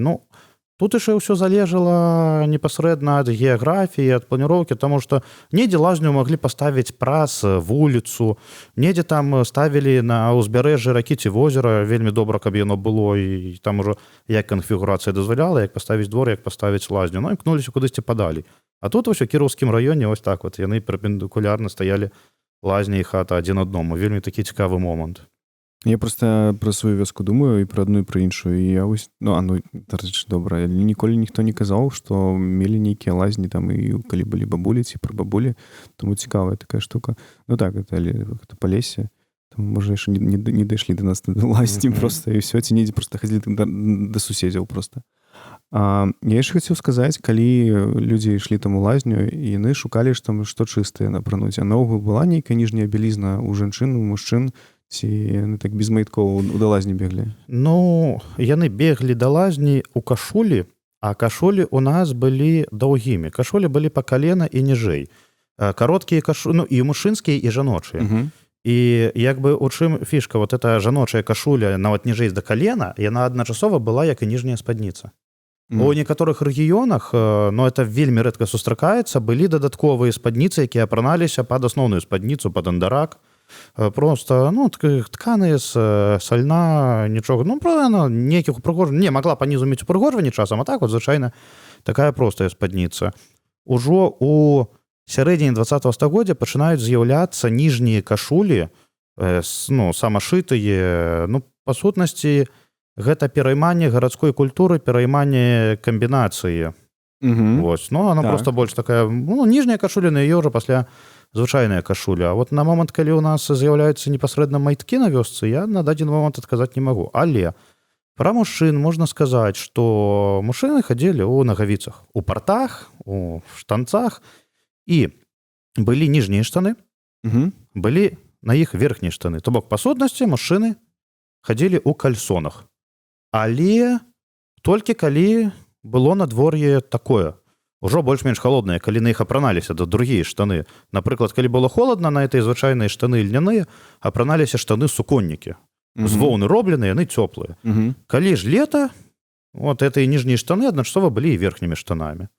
[SPEAKER 1] Тут яшчэ ўсё залежала непасрэдна ад геаграфіі, ад планіроўкі, таму што недзе лазню маглі паставіць праз вуліцу, недзе там ставілі на ўзбярэжжы ракі ці возера, вельмі добра, каб яно было, і там ужо як канфігурацыя дазваляла, як паставіць двор, як паставіць лазню. Імкнуліся кудысьці падалі. А тут вось у Кіраўскім раёне ось так вот, яны перпендыкулярна стаялі лазня і хата адзін адному. Вельмі такі цікавы момант.
[SPEAKER 2] Я просто пра сваю вёску думаю, і пра адну, і пра іншую. І я вось, добра, ніколі ніхто не казаў, што мелі нейкія лазні там, і калі былі бабулі ці прабабулі, таму цікавая такая штука. Так, гэта Палесе, там, можа, яшчэ не дайшлі да нас лазні просто, і ўсё, ці недзе просто хадзілі да суседзяў просто. Я яшчэ хацеў сказаць, калі людзі ішлі там у лазню, і яны шукалі, што чыстае напрануць. А наогул была нейкая ніжняя бялізна у жанчын, у мужчын, ці яны так безмайткова да лазні беглі?
[SPEAKER 1] Яны беглі да лазні ў кашулі, а кашулі у нас былі даўгімі. Кашулі былі па калена і ніжэй. Кароткія кашулі, і мужчынскія, і жаночыя. І як бы у чым фішка, вот эта жаночая кашуля нават ніжэй да калена, яна адначасова была як і ніжняя спадніца. У некаторых рэгіёнах, это вельмі рэдка сустракаецца, былі дадатковыя спадніцы, якія апраналіся пад асноўную спадніцу, пад андарак. Просто, тканыя з сальна, нічога. Нейкіх упрыгожванняў. Не, магла панізу мець упрыгожванні часам, а так, звычайна, такая простая спадніца. Ужо у сярэдзіне 20-го стагоддзя пачынаюць з'яўляцца ніжнія кашулі, самашытыя. Па сутнасці, гэта перайманне гарадской культуры, перайманне камбінацыі. Она просто больш такая, ніжняя кашуля, на яе ўжо пасля звычайная кашуля. А вот на момант, калі ў нас з'яўляюцца непасрэдна майткі на вёсцы, я на дадзены момант адказаць не магу. Але Пра мужчын можна сказаць, што мужчыны хадзілі ў нагавіцах, у партах, у штанцах, і былі ніжнія штаны, былі на іх верхнія штаны. То бок, па сутнасці, мужчыны хадзілі ў кальсонах. Але толькі калі было надвор'е такое, ужо больш-менш халоднае, калі на іх апраналіся да другія штаны. Напрыклад, калі было холадна, на этой звычайныя штаны льняныя апраналіся штаны суконнікі. З воўны робленыя, яны цёплыя. Калі ж лета, вот гэтыя ніжнія штаны адначасова былі і верхнімі штанамі.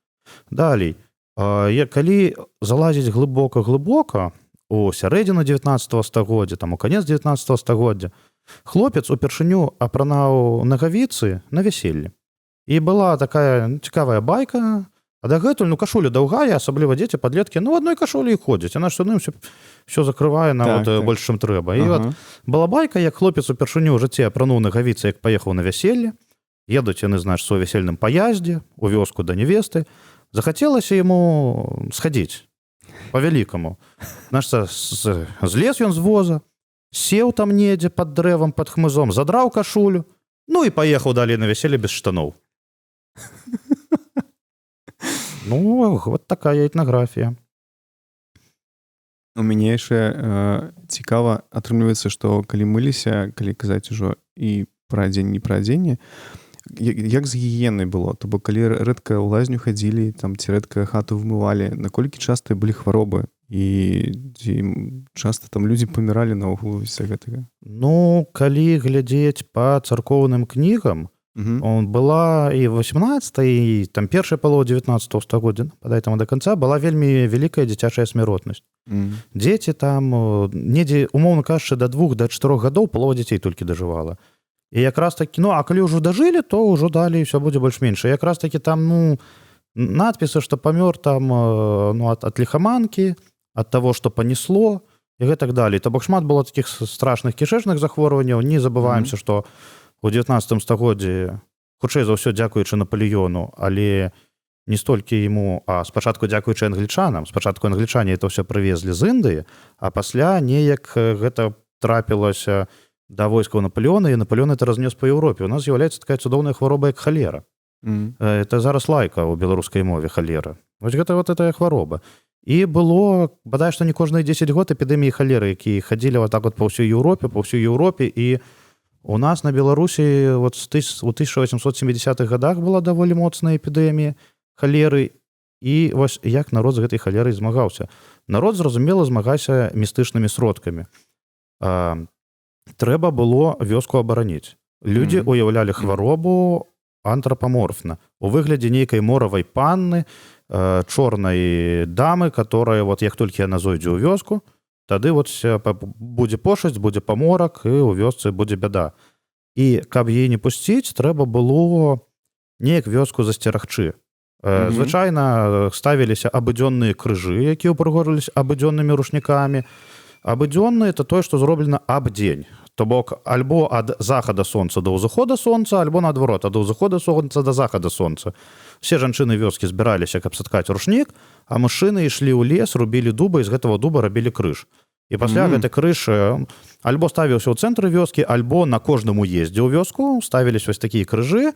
[SPEAKER 1] Далей, калі залазіць глыбока-глыбока, у сярэдзіну 19 стагоддзя, там у канец 19 стагоддзя, хлопец упершыню апранаў нагавіцы на вяселлі. І была такая цікавая байка, а дагэтуль, кашуля даўгая, асабліва дзеці, падлеткі, у адной кашулі і ходзяць, яна ж все закрывае нават больш, чым трэба. І от была байка, як хлопец упершыню ў жыцці апрануў нагавіцы, як паехаў на вяселле, едуць яны, значыць, у вясельным паездзе, у вёску да невесты, захацелася яму схадзіць па-вялікаму. Значыць, злез ён з воза, сеў там недзе пад дрэвам, пад хмызом, задраў кашулю, і паехаў далей на вяселле без штаноў. Вот такая этнаграфія.
[SPEAKER 2] У мяне яшчэ цікава атрымліваецца, што калі мыліся, калі казаць ужо і пра адзенне, і пра адзенне, як з гігіенай было? То бок, калі рэдка ў лазню хадзілі, там, ці рэдка хату вымывалі, наколькі часта былі хваробы? І часта там людзі паміралі наогул з-за гэтага?
[SPEAKER 1] Калі глядзець па царкоўным кнігам, была і 18 і там першая палова 19 стагоддзя, падай там да канца, была вельмі вялікая дзіцячая смяротнасць. Дзеці там, недзе, умоўна кажучы, да 2-4 гадоў палова дзяцей толькі дажывала. І якраз такі, а калі ўжо дажылі, то ўжо далей все будзе больш-менш. І якраз такі там, надпісы, што памёр там ад ліхаманкі, ад таго, што панесло, і гэтак далей. То бок шмат было такіх страшных кішэчных захворванняў. Не забываемся, што у 19 стагоддзі, хутчэй за ўсё дзякуючы Напалеону, але не столькі яму, а спачатку дзякуючы англічанам. Спачатку англічане это ўсё прывезлі з Індыі, а пасля неяк гэта трапілася да войскаў Напалеона, і Напалеон это разнес па Еўропе. У нас з'яўляецца такая цудоўная хвароба, як халера. Это зараз лайка ў беларускай мове, халера. Вось гэта вот этая хвароба. І было, бадай, што не кожныя 10 год эпідэміі халеры, якія хадзілі вот так вот па ўсёй Еўропе, і у нас на Беларусі у 1870-х годах была даволі моцная эпідэмія халеры, і вось як народ з гэтай халерай змагаўся. Народ, зразумела, змагаўся містычнымі сродкамі. Трэба было вёску абараніць. Людзі уяўлялі хваробу антрапаморфна, у выглядзе нейкай моравай панны, чорнай дамы, которая, вот як толькі яна зойдзе ў вёску, тады вот будзе пошасць, будзе паморак, і ў вёсцы будзе бяда. І каб яе не пусціць, трэба было неяк вёску засцерагчы. Звычайна ставіліся абыдзённыя крыжы, якія ўпрыгожваліся абыдзённымі рушнікамі. Абыдзённы — это тое, што зроблена аб дзень. То бок, альбо ад захада сонца да ўзыхода сонца, альбо наадварот, ад ўзыхода сонца да захада сонца. Все жанчыны вёскі збіраліся, каб саткаць рушнік, а мужчыны ішлі ў лес, рубілі дуба, і з гэтага дуба рабілі крыж. І пасля гэты крыж альбо ставіўся ў цэнтры вёскі, альбо на кожным уездзе ў вёску ставіліся вось такія крыжы,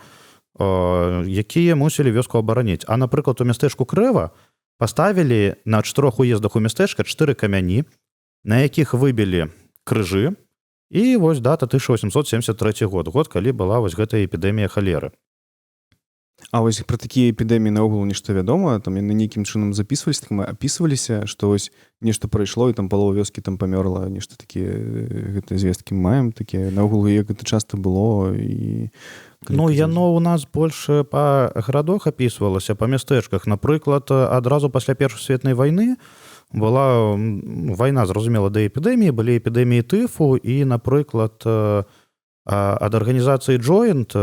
[SPEAKER 1] якія мусілі вёску абараніць. А, напрыклад, у мястэчку Крэва паставілі на 4 уездах у мястэчка 4 камяні, на якіх выбілі крыжы, і вось дата 1873 год, калі была вось гэтая эпідэмія халеры.
[SPEAKER 2] А вось пра такія эпідэміі наогул нешта вядома, там яны нейкім чынам запісваліся, там апісваліся, што вось нешта прайшло, і там палова вёскі там памёрла, нешта такія гэтыя звесткі маем, такія наогул, як гэта часта было, і...
[SPEAKER 1] Яно ў нас больш па гарадах апісвалася, па мястэчках. Напрыклад, адразу пасля Першай светнай вайны была вайна, зразумела, да эпідэміі, былі эпідэміі тыфу, і, напрыклад, ад арганізацыі Joint,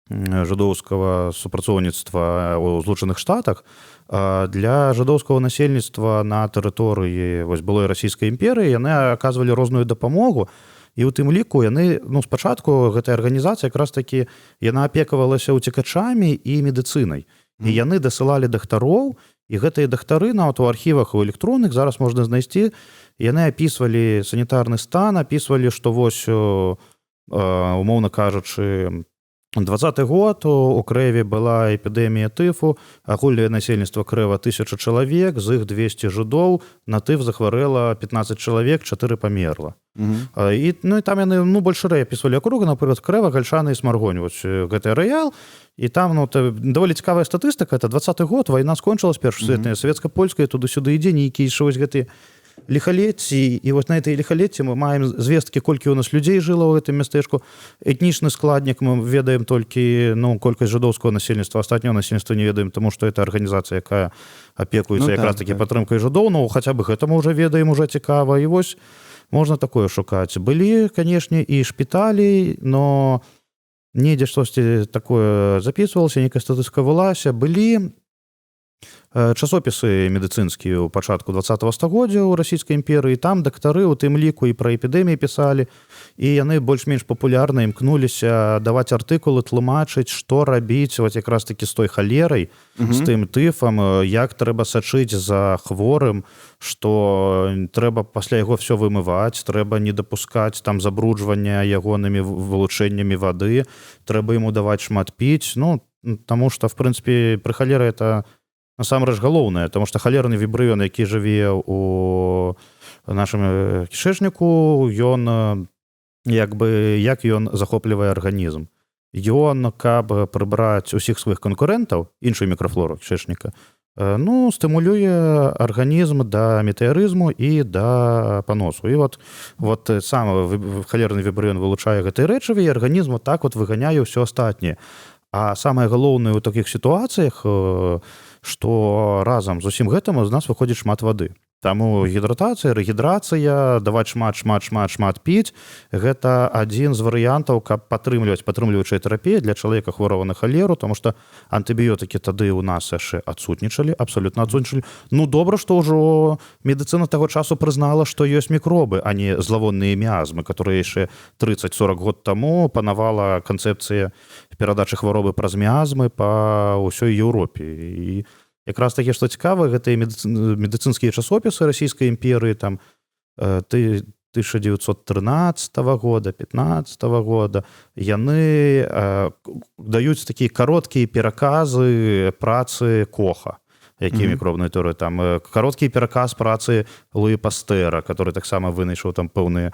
[SPEAKER 1] жыдоўскага супрацоўніцтва ў Злучаных Штатах, для жыдоўскага насельніцтва на тэрыторыі былой расійскай імперыі яны аказвалі розную дапамогу, і ў тым ліку яны, спачатку гэтая арганізацыя якраз такі, яна апекавалася ўцекачамі і медыцынай. І яны дасылалі дактароў, і гэтыя дактары нават у архівах, у электронных зараз можна знайсці, яны апісвалі санітарны стан, апісвалі, што вось умоўна кажучы, 20 год у Крэве была эпідэмія тыфу, агульнае насельніцтва Крэва 1000 чалавек, з іх 200 жыдоў, на тыф захварэла 15 чалавек, 4 памерла. І там яны больш шырэй апісвалі акругу, напрыклад, Крэва, Гальшана і Смаргонь, гэты арэал, і там даволі цікавая статыстыка, это 20 год, вайна скончылась, першая светная, савецка-польская, туды-сюды ідзе, нейкія гэтыя лихалетці, і на этой лихалетці мы маем звесткі, колькі у нас людзей жыла ў гэтым мястэчку. Этнічны складнік мы ведаем толькі колькасць жыдоўскага насельніцтва, астатняго насельніцтва не ведаем, тому што это арганізацыя, якая апекуецца якраз такі падтрымкай жыдоў, хаця бы гэта мы ўжо ведаем, уже цікава, і вось можна такое шукаць. Былі, канешне, і шпіталі, но недзе штосьці такое записывалася, нейкая статыстыка вылася, былі часопісы медыцынскія ў пачатку 20-го стагоддзя ў расійскай імперыі, там дактары у тым ліку і пра эпідэміі пісалі, і яны больш-менш папулярна імкнуліся даваць артыкулы, тлумачыць, што рабіць якраз такі з той халерай, з тым тыфам, як трэба сачыць за хворым, што трэба пасля яго все вымываць, трэба не дапускаць там забруджвання ягонымі вылучэннямі вады, трэба яму даваць шмат піць, таму што, в прынцыпе, пры халеры это насамрэч галоўнае, таму што халерны вібрыён, які жыве у нашым кішэчніку, ён як ён захоплівае арганізм. Ён, каб прыбраць усіх сваіх канкурэнтаў, іншую мікрафлору кішэчніка, стымулюе арганізм да метэарызму і да паносу. І сам халерны вібрыён вылучае гэтыя рэчывы, і арганізм так выганяе ўсё астатняе. А самае галоўнае ў такіх сітуацыях, што разам з усім гэтым з нас выходзіць шмат вады. Таму гідратацыя, рэгідрацыя, даваць шмат піць, гэта адзін з варыянтаў, каб падтрымліваючая тэрапія для чалавека хворага на халеру, таму што антыбіётыкі тады ў нас яшчэ адсутнічалі, абсалютна адсутнічалі. Добра, што ўжо медыцына таго часу прызнала, што ёсць мікробы, а не злавонныя міазмы, которые яшчэ 30-40 год таму панавала канцэпцыя перадачы хваробы праз міазмы па ўсёй Еўропе. І якраз такі, што цікава, гэтыя медыцынскія часопісы расійскай імперыі, там 1913 года, 15 года, яны даюць такія кароткія пераказы працы Коха, які мікробныя тэорыі, там кароткі пераказ працы Луі Пастэра, который таксама вынайшаў там пэўныя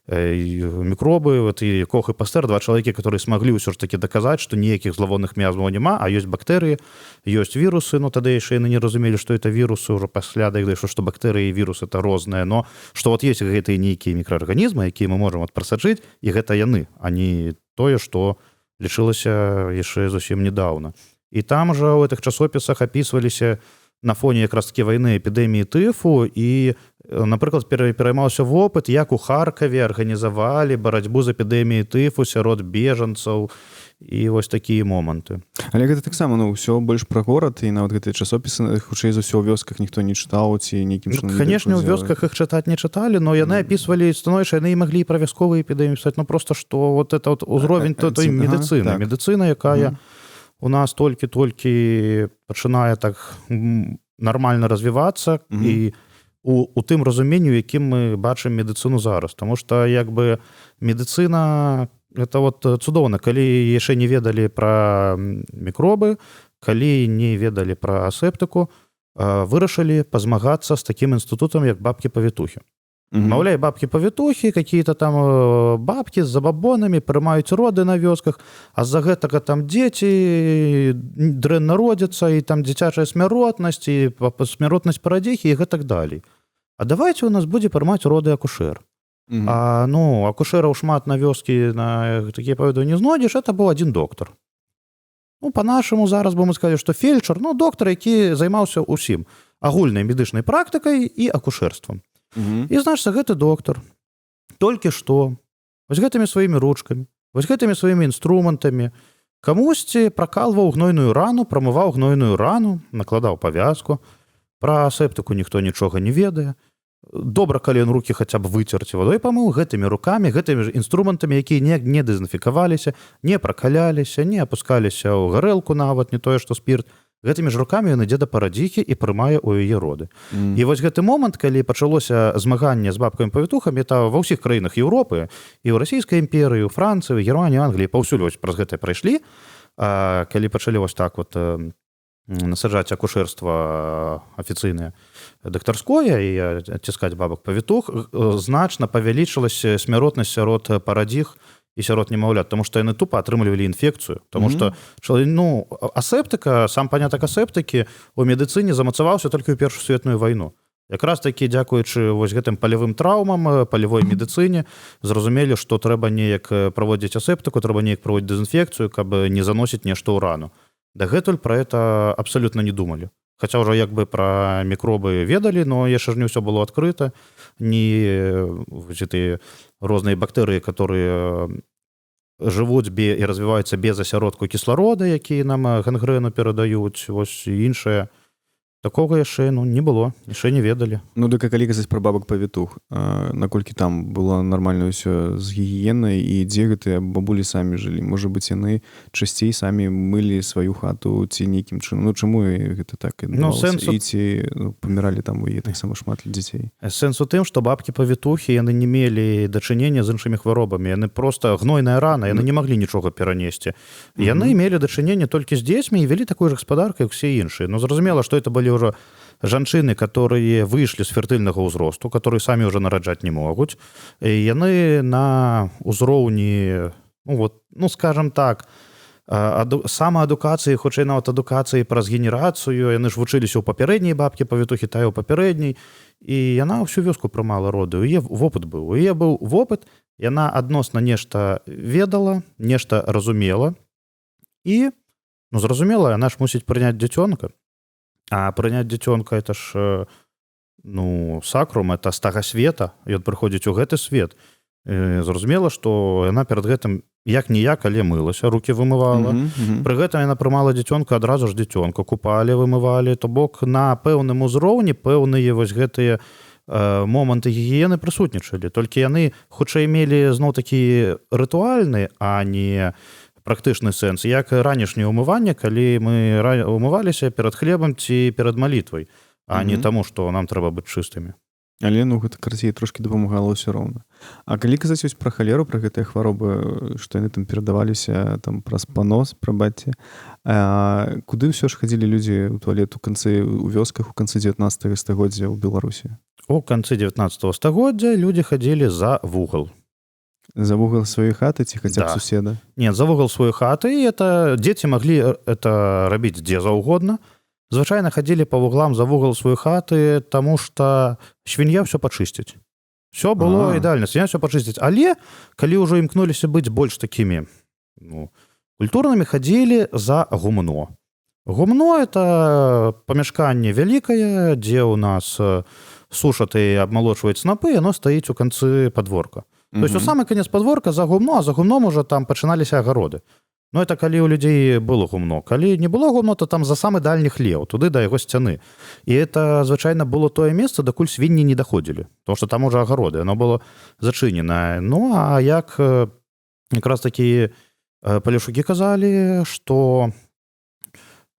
[SPEAKER 1] мікробы, і Кох і Пастэр, два чалавекі, которые смаглі ўсё ж такі даказаць, што ніякіх злавонных міазмаў няма, а ёсць бактэрыі, ёсць вірусы, тады яшчэ яны не разумелі, што это вірусы, ўжо пасля дайшло, што бактэрыі і вірусы это розныя, но што ёсць гэтыя нейкія мікраарганізмы, якія мы можам прасачыць, і гэта яны, а не тое, што лічылася яшчэ зусім недаўна. І там жа ў гэтых часопісах апісваліся на фоне якраз такі вайны, эпідэміі тыфу, і, напрыклад, пераймаўся вопыт, як у Харкаве арганізавалі барацьбу з эпідэміяй тыфу сярод бежанцаў, і вось такія моманты.
[SPEAKER 2] Але гэта таксама, ўсё больш пра горад, і нават гэтыя часопісы, хутчэй за ўсё, ў вёсках ніхто не чытаў, ці нейкім чынам...
[SPEAKER 1] Канешне, у вёсках іх чытаць не чыталі, но яны апісвалі становішча, яны і маглі і пра вясковыя эпідэміі пісаць, проста, што это ўзровень той медыцыны. Медыцына, якая у нас толькі пачынае так нармальна развівацца, і у тым разуменню, якім мы бачым медыцыну зараз. Таму што медыцына это цудоўна, калі яшчэ не ведалі пра мікробы, калі не ведалі пра асептыку, вырашылі пазмагацца з такім інстытутам, як бабкі-павітухі. Маўляй, бабкі-павітухі, какие-то там бабкі з забабонамі прымаюць роды на вёсках, а з-за гэтага там дзеці дрэнна родзяцца, і там дзіцячая смяротнасць, і смяротнасць парадзіхі, і гэтак далей. А давайте у нас будзе прымаць роды акушэр. Акушэраў шмат на вёскі, на такія паведамі не знойдзеш, это быў адзін доктар. Па-нашаму зараз бы мы сказалі, што фельчар, доктар, які займаўся ўсім агульнай медычнай практыкай і акушэрствам. І, значыцца, гэты доктар толькі што вось гэтымі сваімі ручкамі, вось гэтымі сваімі інструментамі камусьці пракалваў гнойную рану, прамываў гнойную рану, накладаў павязку, пра асептыку ніхто нічога не ведае. Добра, калі ён рукі хаця б выцерці вадой памыў, гэтымі рукамі, гэтымі інструментамі, якія не дэзінфікаваліся, не пракаляліся, не апускаліся ў гарэлку нават, не тое, што спірт, гэтымі ж рукамі ён ідзе да парадзіхі і прымае ў яе роды. І вось гэты момант, калі пачалося змаганне з бабкамі-павітухамі, это ва ўсіх краінах Еўропы, і ў расійскай імперыі, у Францыі, Германіі, Англіі, паўсюль вось праз гэта прайшлі, калі пачалі вось так вот насаджаць акушэрства афіцыйнае дактарское і ціскаць бабак-павітух, значна павялічылася смяротнасць сярод парадзіх і сярод немаўлят, тому што яны тупа атрымлівалі інфекцыю, тому што асептыка, сам панятак асептыкі у медыцыне замацаваўся толькі ў Першую светную вайну. Якраз такі, дзякуючы вось гэтым палявым траўмам, палявой медыцыне, зразумелі, што трэба неяк праводзіць асептыку, трэба неяк праводзіць дэзінфекцыю, каб не заносіць нешта ў рану. Дагэтуль пра это абсалютна не думалі. Хаця ўжо як бы пра мікробы ведалі, но яшчэ ж не ўсё было адкрыта, не гэтыя розныя бактэрыі, которые жывуць і развіваюцца без асяродку кісларода, якія нам гангрэну перадаюць, вось іншае. Такога яшчэ не было, яшчэ не ведалі.
[SPEAKER 2] Ну, дык калі казаць пра бабак-павітух, наколькі там было нармальна ўсё з гігіенай і дзе гэтыя бабулі самі жылі? Можа быць, яны часцей самі мылі сваю хату ці нейкім чынам? Ну, чаму гэта так адбывалася? І ці паміралі там у яе таксама шмат дзяцей?
[SPEAKER 1] Сэнс у тым, што бабкі-павітухі, яны не мелі дачынення з іншымі хваробамі. Яны проста гнойная рана, яны не маглі нічога перанесці. Яны мелі дачыненне толькі з дзецьмі і вялі такую ж гаспадарку, як усе іншыя. Но зразумела, што это былі ўжо жанчыны, которые выйшлі з фертыльнага ўзросту, которые самі ўжо нараджаць не могуць. І яны на ўзроўні, скажам так, самаадукацыі, хутчэй нават адукацыі праз генерацыю, яны ж вучыліся ў папярэдняй бабкі-павітухі, тая ў папярэдняй, і яна ўсю вёску прымала роды. У яе вопыт быў. У яе быў вопыт, яна адносна нешта ведала, нешта разумела, і, зразумела, яна ж мусіць прыняць дзіцёнка. А прыняць дзіцёнка, это ж, сакрум, это стага света, ён прыходзіць у гэты свет. Зразумела, што яна перад гэтым як-ніяк, але мылася, рукі вымывала. Пры гэтым яна прымала дзіцёнка, адразу ж дзіцёнка купалі, вымывалі, то бок на пэўным узроўні пэўныя вось гэтыя моманты гігіены прысутнічалі. Толькі яны хутчэй мелі зноў-такі рытуальны, а не практычны сэнс, як ранішняе ўмыванне, калі мы умываліся перад хлебам ці перад малітвай, а не таму, што нам трэба быць чыстымі.
[SPEAKER 2] Але, гэта, карацей, трошкі дапамагала ўсё роўна. А калі казаць вось пра халеру, пра гэтыя хваробы, што яны там перадаваліся там праз панос, прабачце, куды ўсё ж хадзілі людзі ў туалет у вёсках у канцы 19 стагоддзя ў Беларусі?
[SPEAKER 1] У канцы 19 стагоддзя людзі хадзілі за вугал.
[SPEAKER 2] За вугал сваёй хаты ці хаця б суседа?
[SPEAKER 1] Не, за вугал сваёй хаты, і дзеці маглі это рабіць дзе заўгодна. Звычайна хадзілі па вуглам за вугал сваёй хаты, таму што свінья ўсё пачысціць. Всё было ідэальна, свінья ўсё пачысціць. Але калі ўжо імкнуліся быць больш такімі культурнымі, хадзілі за гумно. Гумно – это памяшканне вялікае, дзе ў нас сушат і абмалочваюць снапы, яно стаіць у канцы падворка. То есть у самы канец падворка за гумно, а за гумном уже там пачыналіся агароды. Ну, это калі ў людзей было гумно. Калі не было гумно, то там за самы дальні хлеў, туды да яго сцяны. І это, звычайна, было тое месца, дакуль свінні не даходзілі. Тому што там уже агароды, яно было зачыненае. Ну, а як якраз такі палешукі казалі, што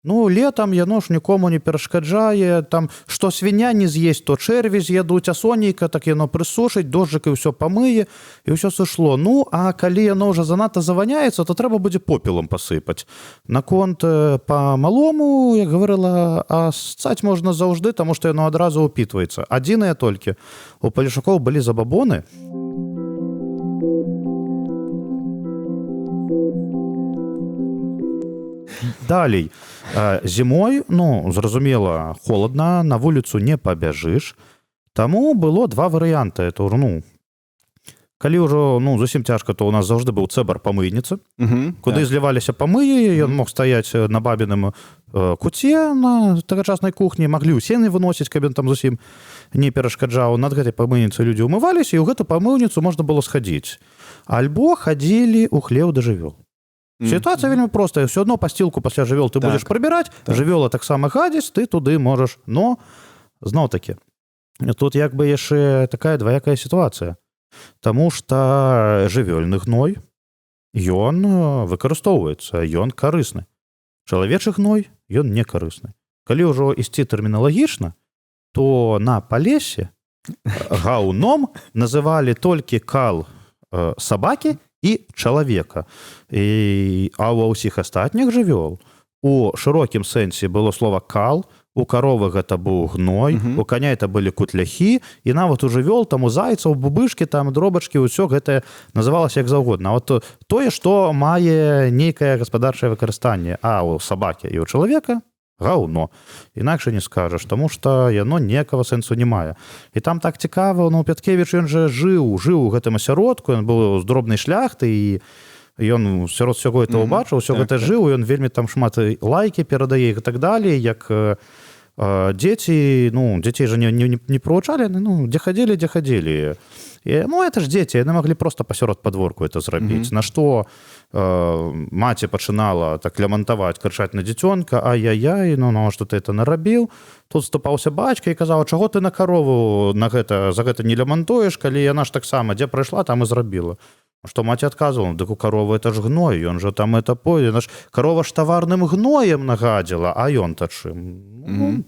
[SPEAKER 1] летам яно ж нікому не перашкаджае, там, што свіня не з'есць, то чэрві з'ядуць, а сонейка, так яно прысушыць, дожджык і ўсё памые, і ўсё сышло. Ну, а калі яно ўжо занадта заваняецца, то трэба будзе попелам пасыпаць. Наконт па-малому, як гаварыла, а ссаць можна заўжды, таму што яно адразу ўпітваецца. Адзіныя толькі. У палешукоў былі забабоны. Далей. Зімой, зразумела, холодна, на вуліцу не пабяжыш. Таму было два варыянты. Это, калі ўжо зусім цяжка, то ў нас заўжды быў цэбар памыйніцы, куды зліваліся памыі, ён мог стаяць на бабіным куце на тагачаснай кухні, маглі ў сены выносіць, каб ён там зусім не перашкаджаў. Над гэтай памыйніцай людзі ўмываліся, і ў гэту памыўніцу можна было схадзіць. Альбо хадзілі ў хлеў да жывёл. Сітуацыя вельмі простая. Все одно пасцілку пасля жывёл ты будзеш прыбіраць, жывёла таксама гадзіць, ты туды можаш. Но, зноў-такі, тут як бы яшчэ такая дваякая сітуацыя. Таму што жывёльны гной, ён выкарыстоўваецца, ён карысны. Чалавечы гной, ён не карысны. Калі ўжо ісці тэрміналагічна, то на Палесе гаўном называлі толькі кал сабакі і чалавека. А ва ўсіх астатніх жывёл у шырокім сэнсе было слова кал, у каровы гэта быў гной, у каня это былі кутляхі, і нават у жывёл, там у зайцаў, бубышкі, там дробачкі, ўсё гэта называлася як заўгодна. А от тое, што мае нейкае гаспадарчае выкарыстанне, а у сабакі і у чалавека гаўно. Інакш не скажаш, таму што яно ніякага сэнсу не мае. І там так цікава, Пяткевіч, ён жа жыў у гэтым асяродку, ён быў з дробнай шляхты, і ён сярод усяго этого бачыў, усё гэта жыў, ён вельмі там шмат лайкі перадае і так далей, як дзеці, дзяцей жа не прывучалі, дзе хадзілі. Это ж дзеці, яны маглі проста пасярод падворку это зрабіць. На што маці пачынала так лямантаваць, крычаць на дзіцёнка, ай-яй-яй, што ты это нарабіў. Тут ступаўся бацька і казаў, чаго ты на карову за гэта не лямантуеш, калі яна ж таксама, дзе прыйшла, там і зрабіла. Што маці адказвала, дык у каровы это ж гной, ён жа там это пойдзе, карова ж таварным гноем нагадзіла, а ён-то чым?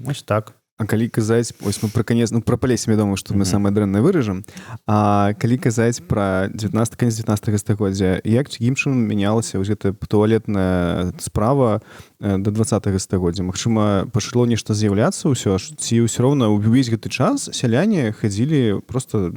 [SPEAKER 1] Вось так.
[SPEAKER 2] А калі казаць, вось мы пра канец, пра Палесе, я думаю, што мы самае дрэннае выражам, а калі казаць пра канец 19 стагоддзя, як якім чынам мянялася вось гэта туалетная справа да 20 стагоддзя? Магчыма, пачало нешта з'яўляцца ўсё ж, ці ўсё роўна ўвесь гэты час сяляне хадзілі проста,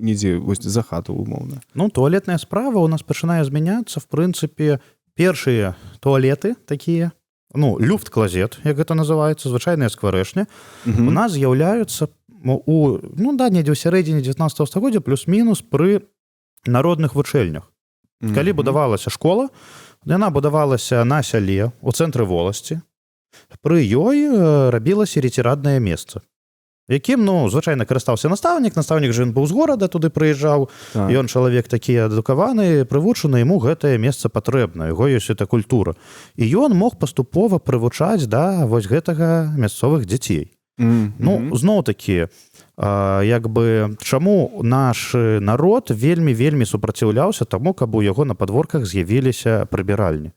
[SPEAKER 2] недзе вось за хату умоўна.
[SPEAKER 1] Туалетная справа у нас пачынае змяняцца, в прынцыпе, першыя туалеты такія, люфт-клазет, як гэта называецца, звычайныя скварэшні, у нас з'яўляюцца недзе ў сярэдзіне 19 стагоддзя плюс-мінус пры народных вучэльнях. Калі будавалася школа, яна будавалася на сяле, у цэнтры воласці, пры ёй рабілася рэціраднае месца, якім, звычайна, карыстаўся настаўнік жа ён быў з горада, туды прыязджаў, ён чалавек такі адукаваны, прывучаны, яму гэтае месца патрэбна, яго ёсць эта культура. І ён мог паступова прывучаць да вось гэтага мясцовых дзяцей. Зноў-такі, чаму наш народ вельмі супраціўляўся таму, каб у яго на падворках з'явіліся прыбіральні.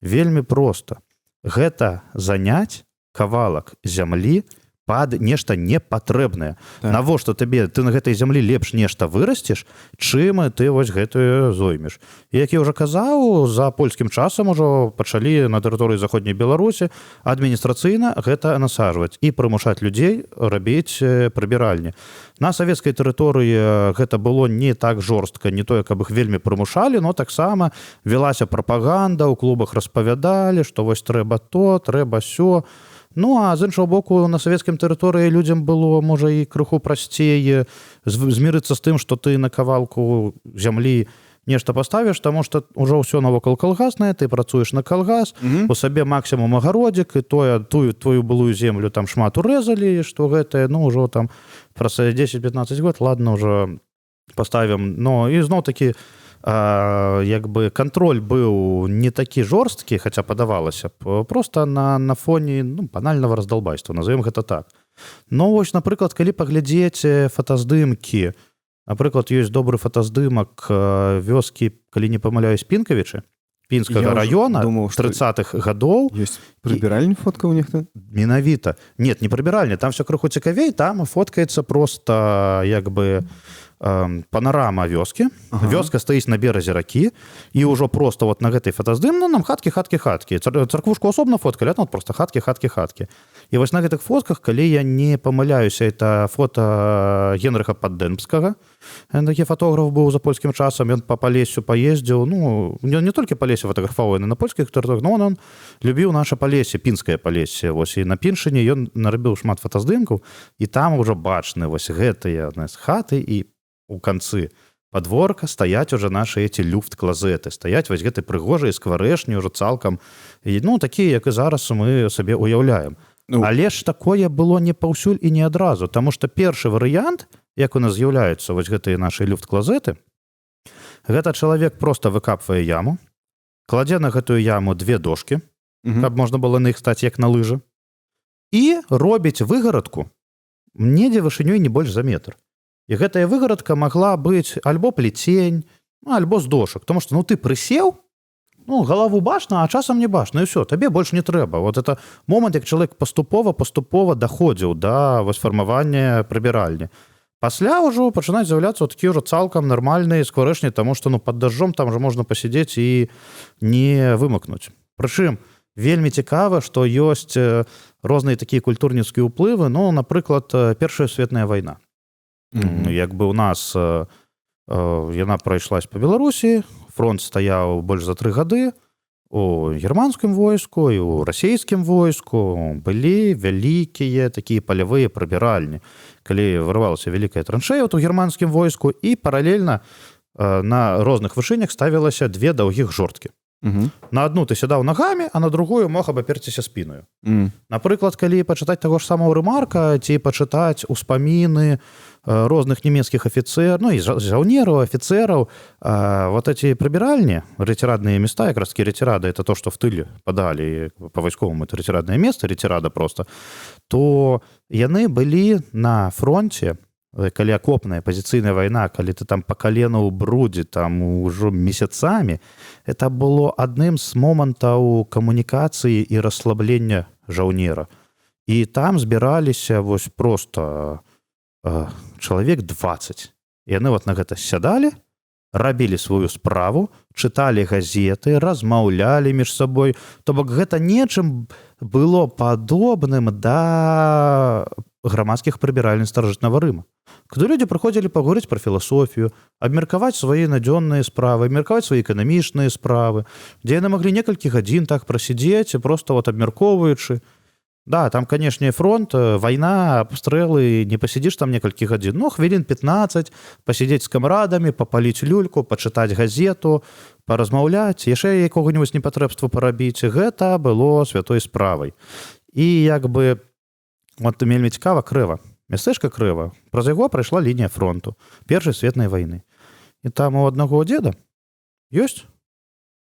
[SPEAKER 1] Вельмі проста. Гэта заняць кавалак зямлі пад нешта непатрэбнае. Навошта ты на гэтай зямлі лепш нешта вырасціш, чым ты вось гэтую зоймеш. І як я ўжо казаў, за польскім часам ужо пачалі на тэрыторыі заходняй Беларусі адміністрацыйна гэта насаджваць і прымушаць людзей рабіць прыбіральні. На савецкай тэрыторыі гэта было не так жорстка, не тое, каб іх вельмі прымушалі, но таксама велася прапаганда, у клубах распавядалі, што вось трэба то, трэба сё. А з іншого боку, на савецкім тэрыторыі людзям было, можа, і крыху прасцей змірыцца з тым, што ты на кавалку зямлі нешта паставіш, таму што ўжо ўсё навокал калгаснае, ты працуеш на калгас, у сабе максімум агародзік, і твою былую землю там шмат урэзалі, што гэтае, ўжо там праз 10-15 год, ладно, ўжо паставім. І зноў-такі, кантроль быў не такі жорсткі, хаця падавалася б, проста на фоне банальнага раздалбайства, назовем гэта так. Вось, напрыклад, калі паглядзець фотаздымкі, напрыклад, ёсць добры фотаздымак вёскі, калі не памыляюсь, Пінкавічы, Пінскага района 30-х гадоў.
[SPEAKER 2] Ёсць прыбіральні фотка ў нехта?
[SPEAKER 1] Менавіта. Нет, не прыбіральні, там все крыху цікавей, там фоткаецца проста панарама вёскі. Вёска стаіць на беразе ракі, і ўжо проста на гэтай фотаздым, нам хаткі. Царквушку асобна фоткалі, проста хаткі. І вось на гэтых фотках, калі я не памыляюся, это фота Генрыха Паддэнбскага. Такі фотограф быў за польскім часам, ён па Палесю паездзіў, не толькі Палесе фотаграфаваў, на польскіх тэрыторыях, но он любіў наша Палесе, пінскае Палесе. Вось і на Піншыне ён нарабіў шмат фотаздымкаў, і там ўжо бачны вось гэтыя хаты, і у канцы падворка стаяць уже нашы эти люфт-клазеты, стаяць вось гэты прыгожыя скварэшні ўжо цалкам, такія, як і зараз мы сабе уяўляем. Але ж такое было не паўсюль і не адразу, таму што першы варыянт, як у нас з'яўляюцца вось гэтыя нашы люфт-клазеты, гэта чалавек проста выкапвае яму, кладзе на гэтую яму 2 дошкі, каб можна было на іх стаць як на лыжы, і робіць выгарадку недзе вышынёй не больш за метр. І гэтая выгарадка магла быць альбо плецень, альбо з дошак, тому што ты прысеў, Ну, галаву бачна, а часам не бачна, і ўсё, табе больш не трэба. Вот это момант, як чалавек паступова даходзіў да вось фармавання прыбіральні. Пасля ўжо пачынаюць з'яўляцца такія ўжо цалкам нармальныя скварэчні, таму што пад дажджом там жа можна пасядзець і не вымакнуць. Прычым вельмі цікава, што ёсць розныя такія культурніцкія ўплывы, ну, напрыклад, Першая светная вайна. Як бы у нас яна прайшлась па Беларусі, фронт стаяў больш за 3 гады, у германскім войску і ў расійскім войску былі вялікія такія палявыя прыбіральні. Калі вырывалася вялікая траншэя у германскім войску, і паралельна на розных вышынях ставілася 2 даўгіх жорткі. На адну ты сядаў нагамі, а на другую мог абаперціся спінаю. Напрыклад, калі пачытаць таго ж самого Рэмарка ці пачытаць успаміны розных нямецкіх афіцэраў, ну і жаўнераў, афіцэраў, вот эти прыбіральні, рэцірадныя места, якраз такі рэцірада, это то, што в тыле падалі, па вайсковаму это рэціраднае месца, рэцірада просто, то яны былі на фронте, калі акопная пазіцыйная вайна, калі ты там па калена ў брудзе там ужо месяцамі, это было адным з момантаў камунікацыі і расслаблення жаўнера. І там збіраліся вось просто чалавек 20. Яны вот на гэта сядалі, рабілі сваю справу, чыталі газеты, размаўлялі між сабой. То бок гэта нечым было падобным да грамадскіх прыбіральні старажытнага Рыма. Куды людзі прыходзілі паговорыць пра філасофію, абмеркаваць свае надзённыя справы, абмеркаваць свае эканамічныя справы, дзе яны маглі некалькі гадзін так прасидзець, просто вот абмяркоўваючы. Да, там, канешне, фронт, вайна, абстрэлы, не пасидзіш там некалькі гадзін, но хвілін 15 пасидзець з камрадамі, папаліць люльку, пачытаць газету, паразмаўляць, яшчэ якога-небудзь непатрэбства парабіць. Гэта было святой справай. І як бы вот вельмі цікава Крэва. Мястэчка Крэва, праз яго прайшла лінія фронту Першай светнай вайны. І там у аднаго дзеда ёсць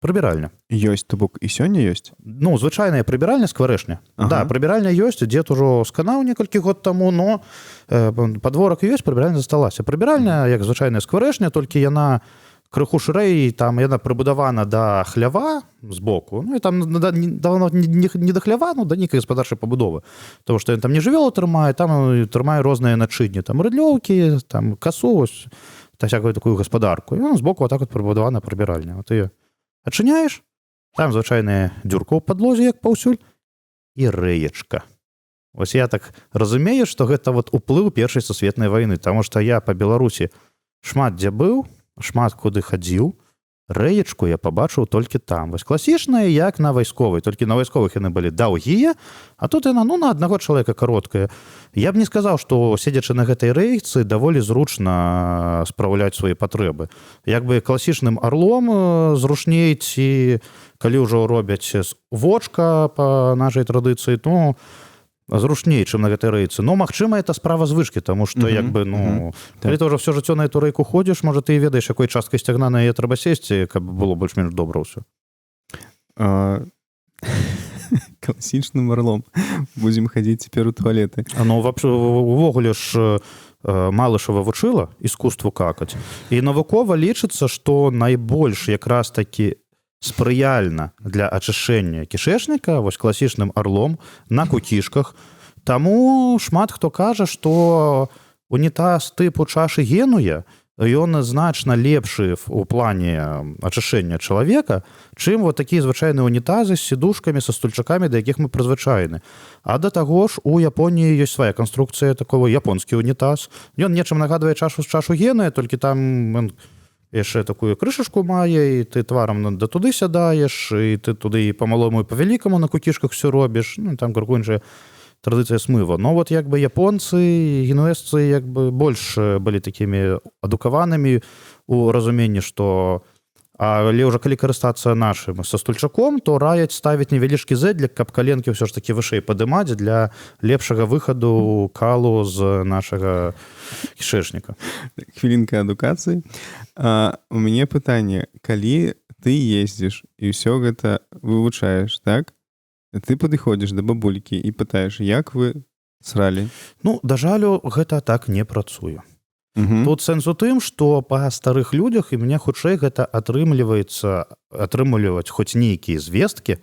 [SPEAKER 1] прыбіральня.
[SPEAKER 2] Ёсць, то бок і сёння ёсць?
[SPEAKER 1] Ну, звычайная прыбіральня, скварэчня. Да, прыбіральня ёсць, дзед ужо сканаў некалькі год таму, но падворак ёсць, прыбіральня засталася. Прыбіральня, як звычайная скварэчня, толькі яна крыху шырэй, там яна прыбудавана да хлява збоку, ну і там давно не да хлява, ну да нейкай гаспадарчай пабудовы, тому што ён там не жывёлу трымае, там трымае розныя начынні, там рыдлёўкі, там касу, та всякую такую гаспадарку, і ён збоку вот так вот прыбудавана прыбіральня. Вот ты адчыняеш, там звычайная дзюрка ў падлозе, як паўсюль, і рэечка. Вось я так разумею, што гэта вот уплыў Першай сусветнай вайны, таму што я па Беларусі шмат дзе быў, шмат куды хадзіў, рэечку я пабачыў толькі там. Вось класічная, як на вайсковай, толькі на вайсковых яны былі даўгія, а тут яна, ну, на аднаго чалавека кароткая. Я б не сказаў, што, седзячы на гэтай рэйцы, даволі зручна спраўляць свае патрэбы. Як бы класічным арлом зручней, ці калі ўжо робяць вочка па нашай традыцыі, то зручней, чым на гэтай рэйцы. Но, магчыма, это справа звычкі, таму што, як бы, ну, калі ты ўжо ўсё жыццё на эту рэйку ходзіш, можа, ты і ведаеш, якой часткай сцягна на яе трэба сесці, каб было больш-менш добра ўсё.
[SPEAKER 2] Класічным арлом. Будзем хадзіць цяпер у туалеты.
[SPEAKER 1] Ну, увогуле ж Малышева вучыла іскусству какаць. І навукова лічыцца, што найбольш якраз такі спрыяльна для ачышэння кішэчніка, вось класічным арлом, на кукішках. Таму шмат хто кажа, што унітаз тыпу чашы Генуя, ён значна лепшы у плане ачышэння чалавека, чым вот такія звычайныя унітазы з сідушкамі, са стульчакамі, да якіх мы прызвычайны. А да таго ж у Японіі ёсць свая канструкцыя, такого японскі унітаз. Ён нечым нагадвае чашу Генуя, толькі там яшчэ такую крышачку мае, і ты тварам да туды сядаеш, і ты туды і па-малому, і па-вялікаму на кукішках все робіш, ну, там крыху іншая традыцыя смыва. Но вот як бы японцы, генуэзцы як бы больш былі такімі адукаванымі у разуменні, што але ўжо калі карыстацца нашым са стульчаком, то раяць ставіць невялічкі зэдлік, каб каленкі ўсё ж такі вышэй падымаць для лепшага выхаду калу з нашага кішэчніка.
[SPEAKER 2] Хвілінка адукацыі. У мяне пытанне, калі ты ездзіш і ўсё гэта вывучаеш, так? Ты падыходзіш да бабулькі і пытаеш, як вы сралі?
[SPEAKER 1] Ну, да жалю, гэта так не працуе. Тут сэнс у тым, што па старых людзях і мне хутчэй гэта атрымліваць хоць нейкія звесткі,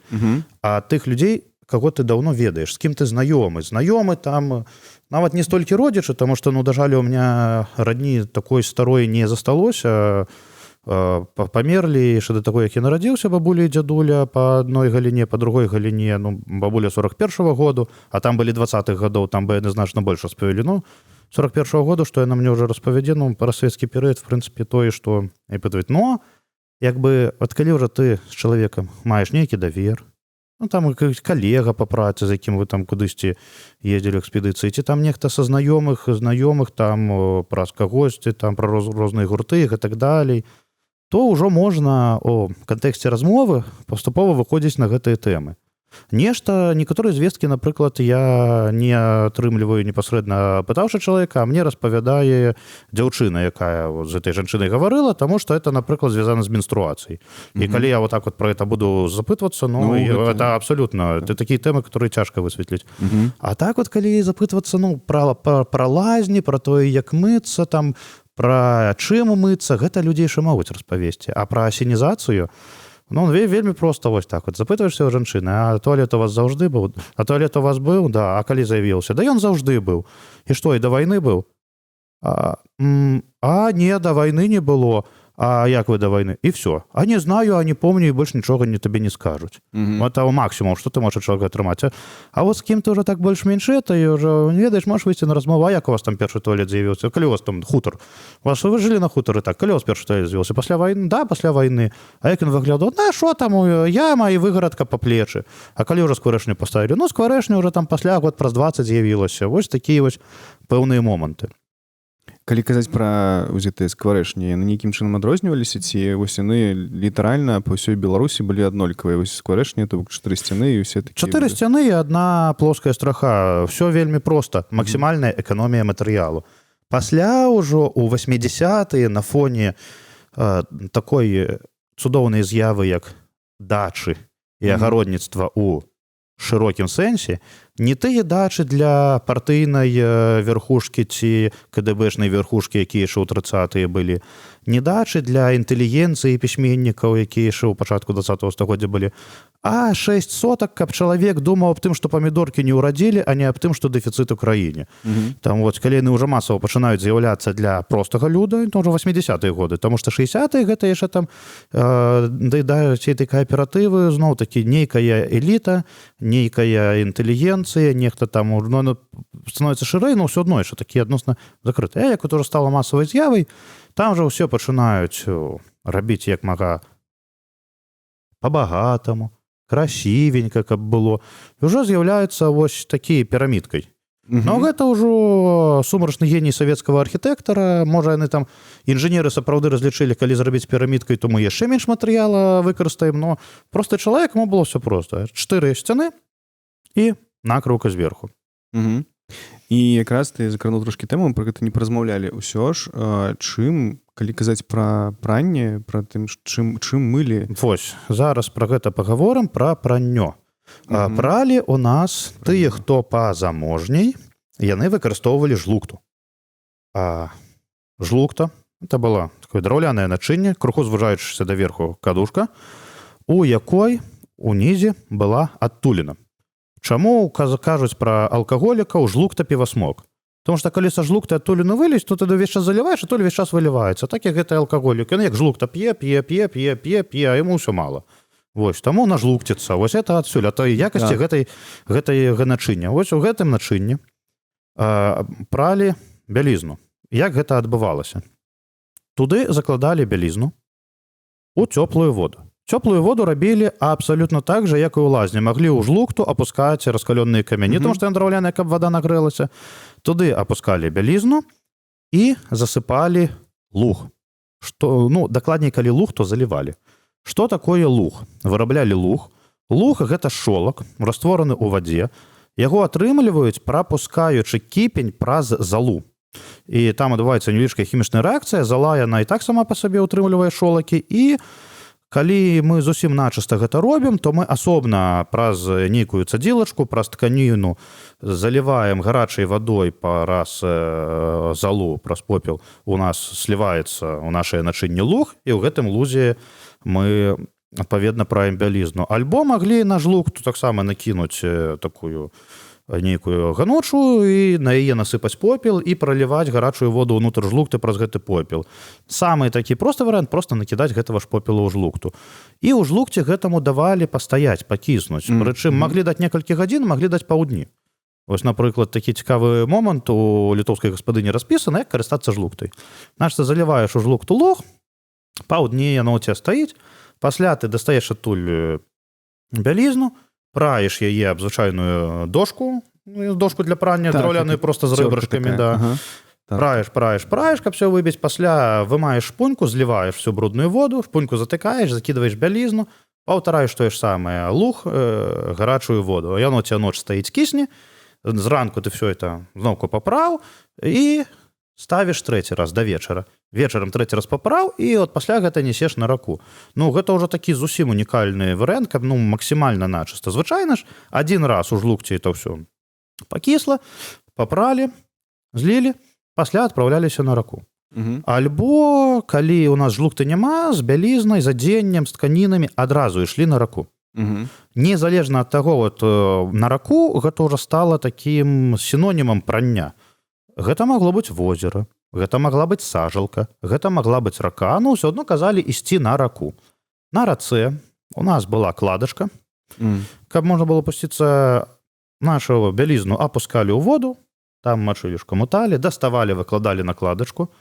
[SPEAKER 1] а тых людзей, каго ты даўно ведаеш, з кім ты знаёмы. Знаёмы там нават не столькі родзічы, таму што, дажалі, у меня радні такой старой не засталося, памерлі яшчэ да таго, як я нарадзіўся, бабуля і дзядуля па адной галіне, па другой галіне, бабуля 41-го году, а там былі 20-х гадоў, там бы яны значна больш распавялі. 41-го году, што яна мне ўжо распавядзе, пра савецкі перыяд, в прынцыпе, тое, што і пытаюць, як бы, калі ўжо ты з чалавекам маеш нейкі давер, там калега па працы, з якім вы там кудысьці ездзілі экспедыцыі, ці там нехта са знаёмых там праз кагосьці, там пра розныя гурты і так далей, то ўжо можна у кантэксце размовы паступова выходзіць на гэтыя тэмы. Некаторыя звесткі, напрыклад, я не атрымліваю непасрэдна пытаўшы чалавека, а мне распавядае дзяўчына, якая з этой жанчынай гаварыла, таму што это, напрыклад, звязана з менструацыяй. І калі я вот так вот про это буду запытвацца, это абсолютно такія тэмы, которые цяжка высветліць. А так вот, калі запытвацца пра лазні, пра тое, як мыцца, там, пра чым умыцца, гэта людзей ще могуць распавесці. А пра асенізацыю, вельмі проста вось так вот. Запытваешся ў жанчыны, а туалет у вас заўжды быў? А туалет у вас быў? Да. А калі з'явіўся? Да ён заўжды быў. І што, і да вайны быў? Не, да вайны не было. А як вы да вайны? І все. А не знаю, а не помню, і больш нічога табе не скажуць. Это максімум, што ты можаш чалавека атрымаць. А вот з кім ты ўжо так больш-менш это, і ўжо, ведаеш, можаш выйсці на размову, а як у вас там першы туалет з'явіўся? Калі у вас там хутар? Вы жылі на хутары так, калі у вас першы туалет з'явіўся? Пасля вайны? Да, пасля вайны. А як ён выглядаў? Што там, яма і выгарадка па плечы. А калі ўжо скварэшню паставілі? Скварэшню ўжо там пасля год праз 20 з'явілася. Вось такія вось пэўныя моманты.
[SPEAKER 2] Калі казаць пра гэтыя скварэшні, яны нейкім чынам адрозніваліся, ці вось яны літаральна па ўсёй Беларусі былі аднолькавыя? Вось скварэшні, то 4 сцяны і ўсе такія... 4
[SPEAKER 1] сцяны і адна плоская страха. Всё вельмі проста. Максімальная эканомія матэрыялу. Пасля ўжо ў 80-е на фоне такой цудоўнай з'явы, як дачы і агародніцтва ў шырокім сэнсе, не тыя дачы для партыйнай верхушкі ці КДБшнай верхушкі, якія яшчэ ў 30-е былі, не дачы для інтэлігенцыі пісьменнікаў, якія яшчэ ў пачатку 20-го стагоддзя былі, а 6 сотак, каб чалавек думаў аб тым, што памідоркі не ўрадзілі, а не аб тым, што дэфіцыт у краіне. Там вот, калі яны ўжо масава пачынаюць з'яўляцца для простага люда, то ўжо 80-е годы, таму што 60-е гэта яшчэ там даядаюць этой кааператывы, зноў такі нейкая эліта, нейкая інтэлігенцыя, нехта там становіцца шырэй, но ўсё адно яшчэ такі адносна закрыты. Як это ўжо стала масавай з'явай, там жа ўсё пачынаюць рабіць як мага па-багатаму, красивенько, каб было. І ўжо з'яўляецца вось такі пірамідкай. Но гэта ўжо сумрачны геній савецкага архітэктара. Можа, яны там, інжынеры сапраўды разлічылі, калі зрабіць пірамідкай, то мы яшчэ менш матэрыяла выкарыстаем, но просты чалавек, было ўсё проста. 4 сцяны і накрыўка зверху.
[SPEAKER 2] І якраз ты закрануў трошкі тэму, пра гэта не паразмаўлялі. Усё ж, чым, калі казаць пра пранне, пра тым, чым мылі?
[SPEAKER 1] Вось, зараз пра гэта пагаворым, пра праннё. Пралі у нас тыя, хто пазаможней, яны выкарыстоўвалі жлукту. Жлукта, это было такое драўлянае начынне, крыху звужаючыся даверху кадушка, у якой унізе была адтуліна. Чаму кажуць пра алкаголікаў жлукта півасмок? Тому што калі са жлукты адтуліну вылезь, то ты ўвесь час заліваеш, а то ўвесь час выліваецца. Так як гэта алкаголік. Ён як жлукта п'е, а яму ўсё мала. Вось, таму на жлукціцца. Вось это адсюль, а той якасці гэтага начыння. Вось у гэтым начынні пралі бялізну. Як гэта адбывалася? Туды закладалі бялізну у цёплую воду. Цёплую воду рабілі абсалютна так жа, як і ў лазні. Маглі ў жлукту апускаць раскалёныя камяні, тому што яна драўляная, каб вада нагрэлася. Туды апускалі бялізну і засыпалі луг. Дакладней, калі луг, то залівалі. Што такое луг? Выраблялі луг. Луг – гэта шолак, раствораны ў вадзе. Яго атрымліваюць, прапускаючы кіпень праз залу. І там адбываецца невялічкая хімічная рэакцыя. Зала, яна і так сама па сабе ўтрымлівае шолакі. І Калі мы зусім начыста гэта робім, то мы асобна праз нейкую цадзілачку, праз тканіну заліваем гарачай вадой праз залу, праз попел, у нас сліваецца ў нашае начынне луг, і ў гэтым лузе мы адпаведна праем бялізну. Альбо маглі на жлугту таксама накінуць такую нейкую ганочу і на яе насыпаць попел і праліваць гарачую воду ўнутр жлугты праз гэты попел. Самы такі просты варыянт проста накідаць гэтага ж попелу ў жлугту. І ў жлугце гэтаму давалі пастаяць, пакіснуць. Прычым маглі даць некалькі гадзін, маглі даць паўдні. Вось, напрыклад, такі цікавы момант у літоўскай гаспадыні распісана, як карыстацца жлугтай. Значыць, заліваеш у жлугту луг, паўдні яно ў цябе стаіць, пасля ты дастаеш адтуль бялізну, праеш яе аб звычайную дошку для прання, драўляную проста з рыбрышкамі, да. Праеш, каб все выбіць, пасля вымаеш шпуньку, зліваеш всю брудную воду, шпуньку затыкаеш, закідваеш бялізну, паўтараеш тое ж самае, луг, гарачую воду. Яно ця ноч стаіць кісне, зранку ты все это зноўку папраў і ставіш трэці раз да вечара. Вечарам трэці раз папраў, і от пасля гэта несеш на раку. Ну, гэта ўжо такі зусім унікальны варыянт, каб максімальна начыста. Звычайна ж, адзін раз у жлугце это ўсё пакісла, папралі, злілі, пасля адпраўляліся на раку. Альбо, калі у нас жлугты няма, з бялізнай, з адзеннем, з тканінамі адразу ішлі на раку. Незалежна ад таго, на раку гэта ўжо стала такім сінонімам прання. Гэта магло быць возера, гэта магла быць сажалка, гэта магла быць рака, ну, ўсё адно казалі ісці на раку. На рацэ у нас была кладачка, каб можна было пусціцца, нашу бялізну апускалі ў воду, там мачылішку муталі, даставалі, выкладалі на кладачку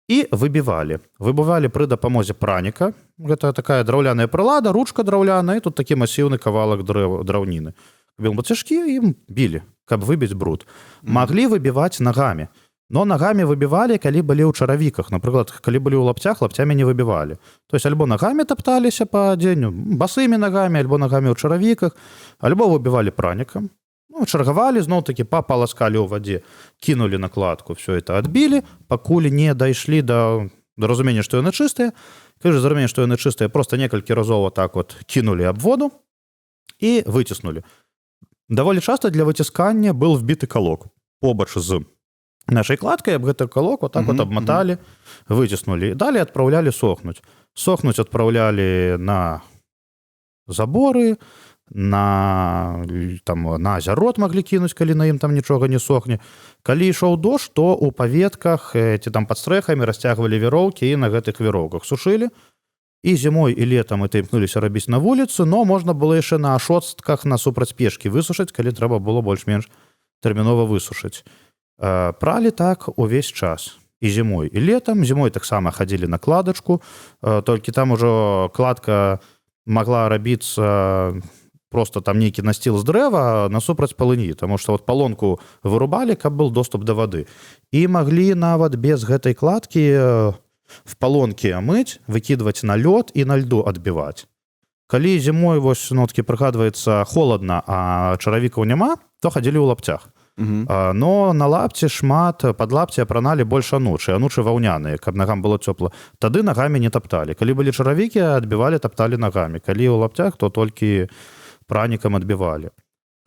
[SPEAKER 1] і выбівалі. Выбівалі пры дапамозе праніка, гэта такая драўляная прылада, ручка драўляная, і тут такі масіўны кавалак драўніны. Ён быў цяжкі, ім білі, каб выбіць бруд. Маглі выбіваць нагамі. Но нагамі выбівалі, калі былі ў чаравіках. Напрыклад, калі былі ў лапцях, лапцямі не выбівалі. То есть альбо нагамі тапталіся па дзенню, басымі нагамі, альбо нагамі ў чаравіках, альбо выбівалі пранікам. Ну, чаргавалі, зноў-такі папаласкалі ў вадзе, кінулі накладку, все это адбілі, пакуль не дайшлі да разумення, што яны чыстыя. Калі ж зразумення, што яны чыстыя, проста некалькі разоў так от кінулі аб воду і выціснулі. Даволі часта для выціскання был вбіты калок побач з нашай кладкай, аб гэты калок вот так вот абматалі, выціснулі. Далей адпраўлялі сохнуць. Сохнуць адпраўлялі на заборы, на азярот маглі кінуць, калі на ім там нічога не сохне. Калі ішоў дождж, то ў паветках ці там пад стрэхамі расцягвалі віроўкі і на гэтых віроўках сушылі. І зімой, і летам это імкнуліся рабіць на вуліцы, но можна было яшчэ на ашостках на супрацьпешкі высушыць, калі трэба было больш-менш тэрмінова высушыць. Пралі так увесь час. І зімой, і летам. Зімой таксама хадзілі на кладачку, толькі там ужо кладка магла рабіцца просто там нейкі насціл з дрэва насупраць палыні, таму што палонку вырубалі, каб был доступ да вады. І маглі нават без гэтай кладкі в палонкі мыць, выкідваць на лёд і на льду адбіваць. Калі зімой, вось, ноткі прыгадваецца, холадна, а чаравікаў няма, то хадзілі ў лапцях. Но на лапці шмат, пад лапці апраналі больш анучы ваўняныя, каб нагам было цёпла. Тады нагамі не тапталі. Калі былі чаравікі, адбівалі, тапталі нагамі. Калі ў лапцях, то толькі пранікам адбівалі.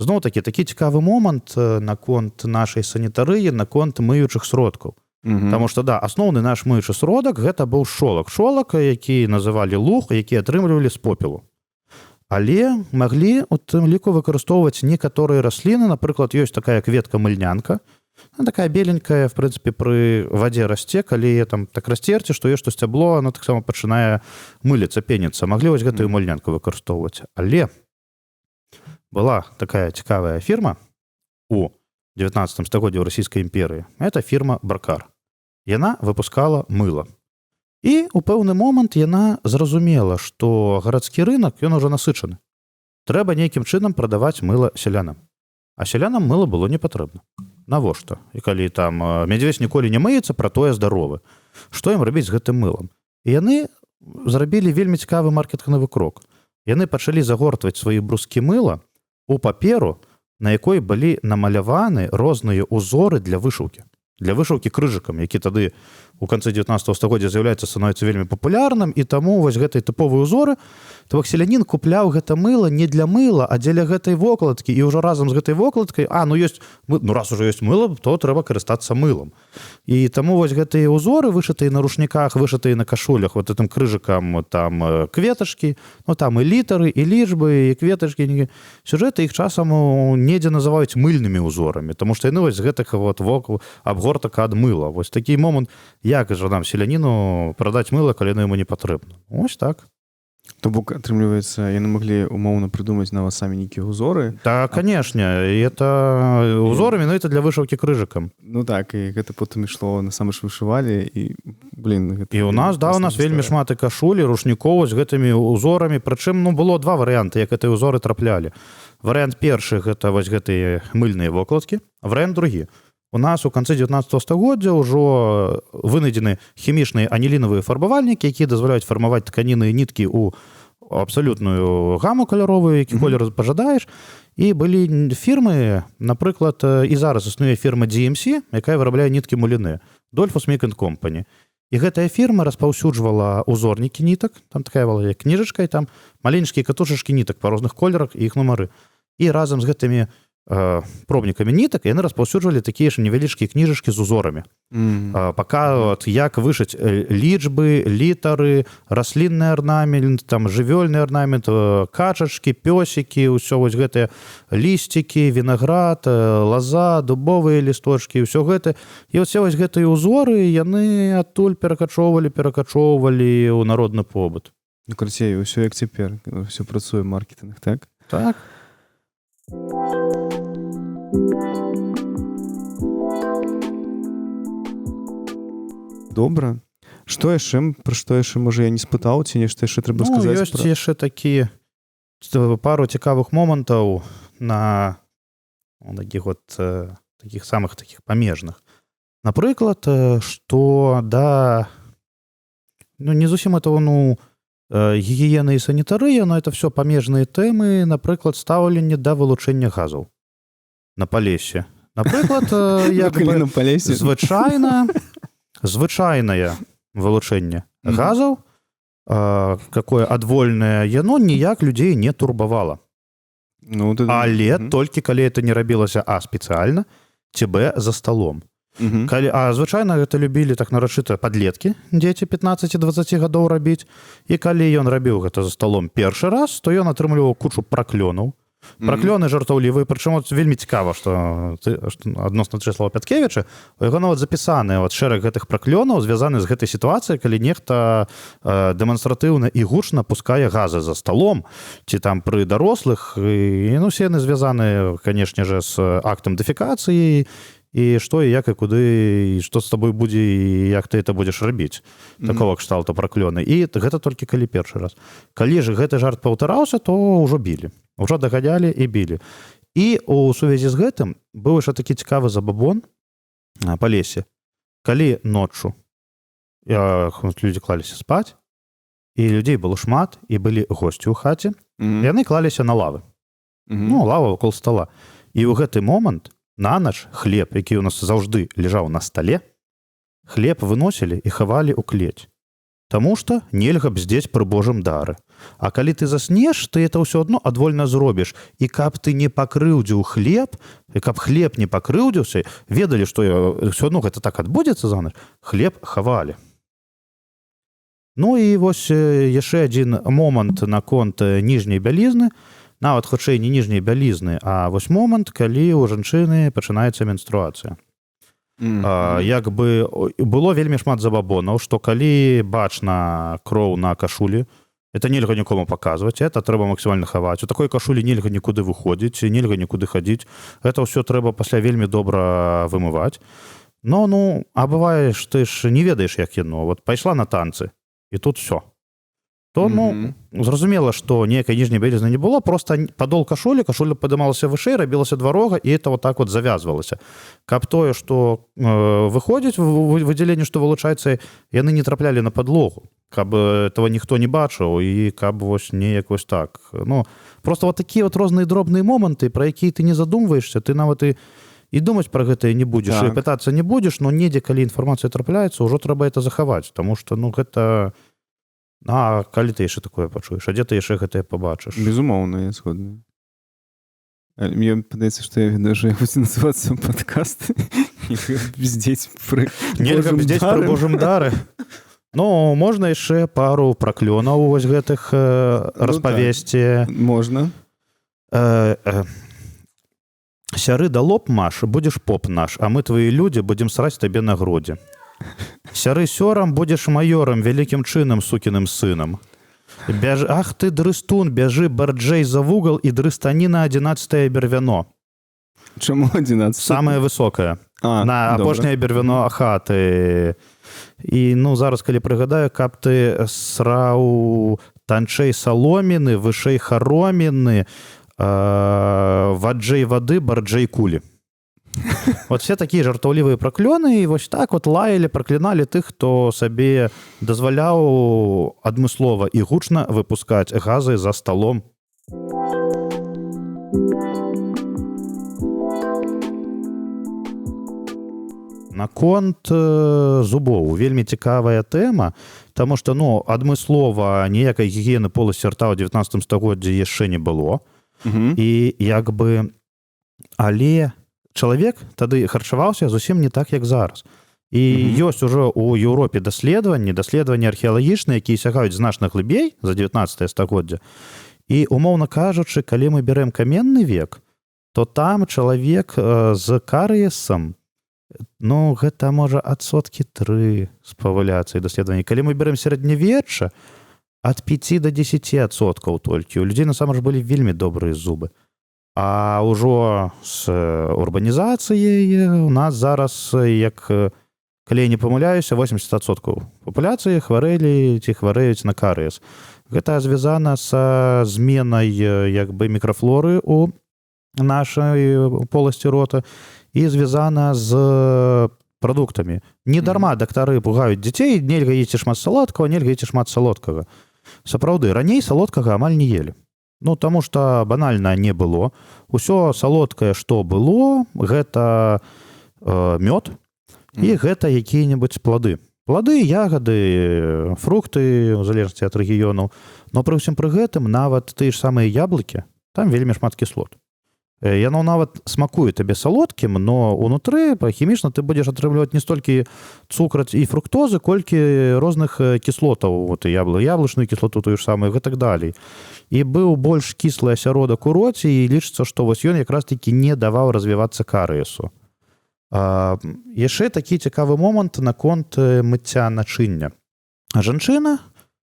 [SPEAKER 1] Зноў-такі, такі цікавы момант наконт нашай санітарыі, наконт мыючых сродкаў. Таму што, да, асноўны наш мыючы сродак гэта быў шолак. Шолак, які называлі луг, які атрымлівалі з попелу. Але маглі у тым ліку выкарыстоўваць некаторыя расліны. Напрыклад, ёсць такая кветка мыльнянка. Она такая беленькая, в прынцыпе, пры вадзе расце, калі там так расцерці, што ёсць што сцябло, оно таксама пачынае мыліцца, пеніцца. Маглі вось гэтую мыльнянку выкарыстоўваць. Але была такая цікавая фірма у 19 стагоддзі ў расійскай імперыі. Это фірма Бракар. Яна выпускала мыла. І ў пэўны момант яна зразумела, што гарадскі рынак, ён ужо насычаны. Трэба нейкім чынам прадаваць мыла сялянам. А сялянам мыла было не патрэбна. Навошта? І калі там мядзведзь ніколі не мыецца, пра тое здаровы. Што ім рабіць з гэтым мылам? І яны зрабілі вельмі цікавы маркетынгавы крок. Яны пачалі загортваць свае брускі мыла у паперу, на якой былі намаляваны розныя узоры для вышыўкі. Для вышыўкі крыжыкам, які тады у канцы 19 стагоддзя з'яўляецца, становіцца вельмі папулярным, і таму вось гэтай тыповыя узоры, то бок селянін купляў гэта мыла не для мыла, а дзеля гэтай вокладкі, і ўжо разам з гэтай вокладкай, раз ужо ёсць мыла, то трэба карыстацца мылам. І таму вось гэтыя узоры, вышытыя на рушніках, вышытыя на кашулях, вот гэтым крыжыкам, там кветачкі, ну там і літары, і лічбы, і кветачкі, сюжэты іх часам недзе называюць мыльнымі узорамі, тому што яны вось з гэтых вот абгортак ад мыла. Вось такі момант, як жа нам селяніну прадаць мыла, калі яно яму не патрэбна. Вось так.
[SPEAKER 2] То бок, атрымліваецца, яны маглі умоўна прыдумаць на вас самі нейкія ўзоры.
[SPEAKER 1] Так, канешне, і это узоры менавіта для вышыўкі крыжыкам.
[SPEAKER 2] Ну так, і гэта потым ішло, насамрэч вышывалі, і, гэта...
[SPEAKER 1] І у нас вельмі шмат і кашулі, рушнікоў з гэтымі узорамі, прычым, было два варыянты, як гэтыя узоры траплялі. Варыянт першы, гэта вось гэтыя мыльныя вокладкі, варыянт другі. У нас у канцы 19 стагоддзя ўжо вынайдзены хімічныя анілінавыя фарбавальнікі, якія дазваляюць фармаваць тканіны і ніткі ў абсалютную гаму каляровую, які колер пажадаеш. І былі фірмы, напрыклад, і зараз існуе фірма DMC, якая вырабляе ніткі муліны, Dolphus Make & Company. І гэтая фірма распаўсюджвала узорнікі нітак, там такая была як кніжачка, і там маленькія катушачкі нітак па розных колерах і іх нумары. І разам з гэтымі пробнікамі нітак яны распаўсюджвалі такія ж невялічкія кніжачкі з узорамі. Паказваюць, як вышыць лічбы, літары, раслінны арнамент, там жывёльны арнамент, качачкі, пёсікі, ўсё вось гэтыя лісцікі, вінаград, лаза, дубовыя лісточкі, ўсё гэта. І ўсе вось гэтыя ўзоры яны адтуль перакачоўвалі ў народны побыт.
[SPEAKER 2] Ну, карацей, ўсё як цяпер, ўсё працуе маркетинг, так?
[SPEAKER 1] Так.
[SPEAKER 2] Добра. Пра што яшчэ, можа, я не спытаў, ці нешта яшчэ трэба сказаць?
[SPEAKER 1] Ёсць яшчэ пару цікавых момантаў на такіх самых такіх памежных. Напрыклад, што не зусім это, гігіена і санітарыя, но это все памежныя тэмы, напрыклад, стаўленне да вылучэння газаў на Палесе. Напрыклад, звычайнае вылучэнне газаў, какое адвольнае, яно ніяк людзей не турбавала. Але толькі калі это не рабілася спецыяльна, ці за сталом. Звычайна гэта любілі так нарачыта падлеткі, дзеці 15-20 гадоў рабіць, і калі ён рабіў гэта за сталом першы раз, то ён атрымліваў кучу праклёнаў. Праклёны жартаўлівыя, прычым вельмі цікава, што адносна Чэслава Пяткевіча, у яго нават запісаны шэраг гэтых праклёнаў, звязаны з гэтай сітуацыяй, калі нехта дэманстратыўна і гучна пускае газы за сталом, ці там пры дарослых, і усе яны звязаны, канешне ж, з актам дэфекацыі, і што, і як, і куды, і што з табой будзе, і як ты это будзеш рабіць. Такого кшталту праклёны. І гэта толькі калі першы раз. Калі ж гэты жарт паўтараўся, то ўжо білі. Ужо даганялі і білі. І у сувязі з гэтым быў яшчэ такі цікавы забабон па лесе. Калі ноччу людзі клаліся спаць, і людзей было шмат, і былі госці ў хаце, яны клаліся на лавы. Лава вакол стала. І ў гэты момант на ноч хлеб, які ў нас заўжды ляжаў на стале, хлеб выносілі і хавалі ў клець. Таму што нельга бздзець пры Божым дары. А калі ты заснеш, ты это ўсё адно адвольна зробіш. І каб ты не пакрыўдзіў хлеб, і каб хлеб не пакрыўдзіўся, ведалі, што ўсё адно гэта так адбудзецца за ноч, хлеб хавалі. Ну і вось яшчэ адзін момант наконт ніжняй бялізны, нават хутчэй не ніжняй бялізны, а вось момант, калі ў жанчыны пачынаецца менструацыя. Як бы было вельмі шмат забабонаў, што калі бачна кроў на кашулі, это нельга нікому паказваць, это трэба максімальна хаваць. У такой кашулі нельга нікуды выходзіць, нельга нікуды хадзіць. Гэта ўсё трэба пасля вельмі добра вымываць. А бывае, ты ж не ведаеш, як яно. Вот пайшла на танцы, і тут все. То, зразумела, што ніякай ніжняй бялізны не было, просто падол кашуля падымалася вышэй, рабілася дварога, і это вот так вот завязвалася. Каб тое, што выходзіць, выдзяленне, што вылучаецца, яны не траплялі на падлогу, каб этого ніхто не бачыў, і каб вось неяк вось так. Просто вот такія вот розныя дробныя моманты, пра якія ты не задумваешся, ты нават і і думаць пра гэта не будзеш,
[SPEAKER 2] Так.
[SPEAKER 1] і пытацца не будзеш, но недзе, калі інфармацыя трапляецца, ўжо трэба это захаваць, таму што гэта калі ты яшчэ такое пачуеш, а дзе ты яшчэ гэтае пабачыш?
[SPEAKER 2] Безумоўна, я згодны. Мне падаецца, што я ведаю, што я буду называцца падкаст «Бздзець пры
[SPEAKER 1] Нельга бздзець пры Божым дары. Ну, можна яшчэ пару праклёнаў вось гэтых распавесці.
[SPEAKER 2] Можна.
[SPEAKER 1] Сяры да лоб маш, будзеш поп наш, а мы твои людзі будзем сраць табе на грудзі. Сяры сёрам будзеш маёрам, вялікім чынам, сукіным сынам. Ах ты, дрыстун, бяжы барджэй за вугал і дрыстані на 11-е бервяно.
[SPEAKER 2] Чаму 11?
[SPEAKER 1] Самае высокае. На апошняе бервяно хаты. І, зараз, калі прыгадаю, каб ты сраў танчэй саломіны, вышэй хароміны, ваджэй вады, барджэй кулі. Вот все такія жартаўлівыя праклёны, і вось так вот лаялі, пракліналі тых, хто сабе дазваляў адмыслова і гучна выпускаць газы за сталом. Наконт зубоў вельмі цікавая тэма, таму што адмыслова ніякай гігіены поласці рта ў 19 стагоддзі яшчэ не было. І але чалавек тады харчаваўся зусім не так, як зараз. І ёсць ужо ў Еўропе даследаванні археалагічныя, якія сягаюць значна глыбей за 19 стагоддзя. І, умоўна кажучы, калі мы берем каменны век, то там чалавек з карыесам, гэта можа адсоткі 3 з павуляцыі даследавання. Калі мы берем сярэднявечча, ад 5 до 10% толькі. У людзей насамрэч былі вельмі добрыя зубы. А ўжо з урбанізацыяй у нас зараз, калі я не памыляюся, 80% папуляцыі хварэлі ці хварэюць на карыес. Гэта звязана са зменай мікрафлоры у нашай поласці рота і звязана з прадуктамі. Недарма дактары пугаюць дзяцей, нельга есці шмат салодкага, нельга есці шмат салодкага. Сапраўды, раней салодкага амаль не елі. Таму што банальна не было. Усё салодкае, што было, гэта мёд і гэта якія-небудзь плады. Плады, ягады, фрукты, у залежнасці ад рэгіёнаў. Но пры ўсім пры гэтым нават тыя ж самыя яблыкі, там вельмі шмат кіслот. Яно нават смакуе табе салодкім, но унутры хімічна ты будзеш атрымліваць не столькі цукраць і фруктозы, колькі розных кіслотаў, яблычную кіслоту тую ж самую, гэтак далей. І быў больш кіслы асяродак у роце, і лічыцца, што вось ён якраз-такі не даваў развівацца карыесу. Яшчэ такі цікавы момант наконт мыцця начыння. Жанчына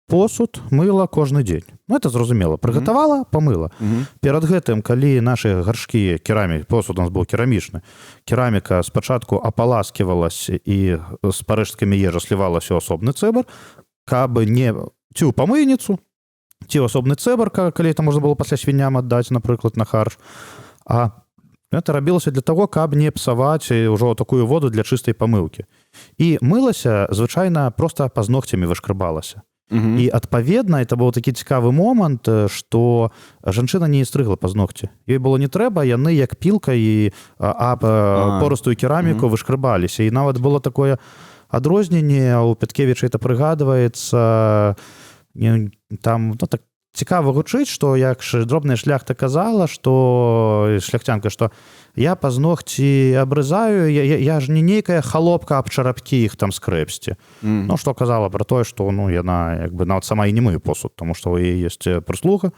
[SPEAKER 1] посуд мыла кожны дзень. Это зразумела. Прыгатавала, памыла. Перад гэтым, калі нашы гаршкі посуд у нас быў керамічны, кераміка спачатку апаласківалася і з парэшткамі ежа слівалася ў асобны цэбар, каб не ці ў памыйніцу, ці ў асобны цэбар, калі это можна было пасля свінням аддаць, напрыклад, на харш. А это рабілася для таго, каб не псаваць ўжо такую воду для чыстай памыўкі. І мылася, звычайна, проста пазногцямі вышкрабалася. І, адпаведна, это быў такі цікавы момант, што жанчына не стрыгла пазногці. Ёй было не трэба, яны як пілка і порастую кераміку вышкрабаліся. І нават было такое адрозненне, у Пяткевіча это прыгадваецца, там, так цікава гучыць, што як дробная шляхта казала, што шляхцянка, што я пазногці абрызаю, я ж не нейкая халопка аб чарапкі іх там скрэпсці. Што казала пра тое, што яна нават сама і не мые посуд, таму што у яе ёсць прыслуга,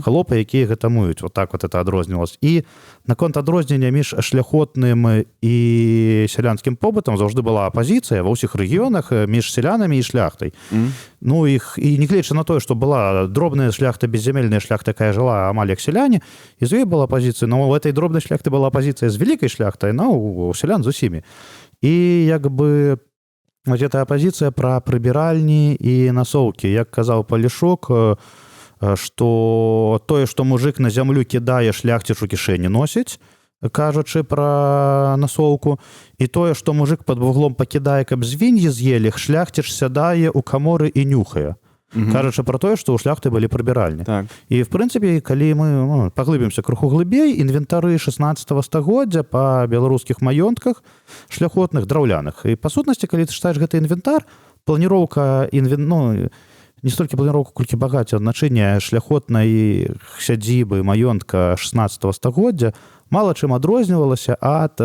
[SPEAKER 1] халопы, якія гэта мыюць. Вот так вот это адрознівалася. І наконт адрознення між шляхотным і сялянскім побытам заўжды была апазіцыя ва ўсіх рэгіёнах між сялянамі і шляхтай. І нягледзячы на тое, што была дробная шляхта, беззямельная шляхта, якая жыла амаль як сяляне, і з ёй была апазіцыя, но у этой дробнай шляхты была апазіцыя з вялікай шляхтай, у сялян з усімі. І гэта апазіцыя пра прыбіральні і насоўкі. Як казаў Палішук, што тое, што мужик на зямлю кідае, шляхціч у кішэні носіць, кажучы пра насоўку, і тое, што мужик пад вуглом пакідае, каб звіньі з'елі, шляхціч сядае ў каморы і нюхае. кажучы пра тое, што ў шляхты былі прыбіральні.
[SPEAKER 2] Так.
[SPEAKER 1] І в прынцыпе, калі мы паглыбімся крыху глыбей, інвентары 16 стагоддзя па беларускіх маёнтках шляхотных драўляных. І па сутнасці, калі ты чытаеш гэты інвентар, планіроўка не столькі планіроўка, колькі багацце адзначэння шляхотнай сядзібы маёнтка 16 стагоддзя мала чым адрознівалася ад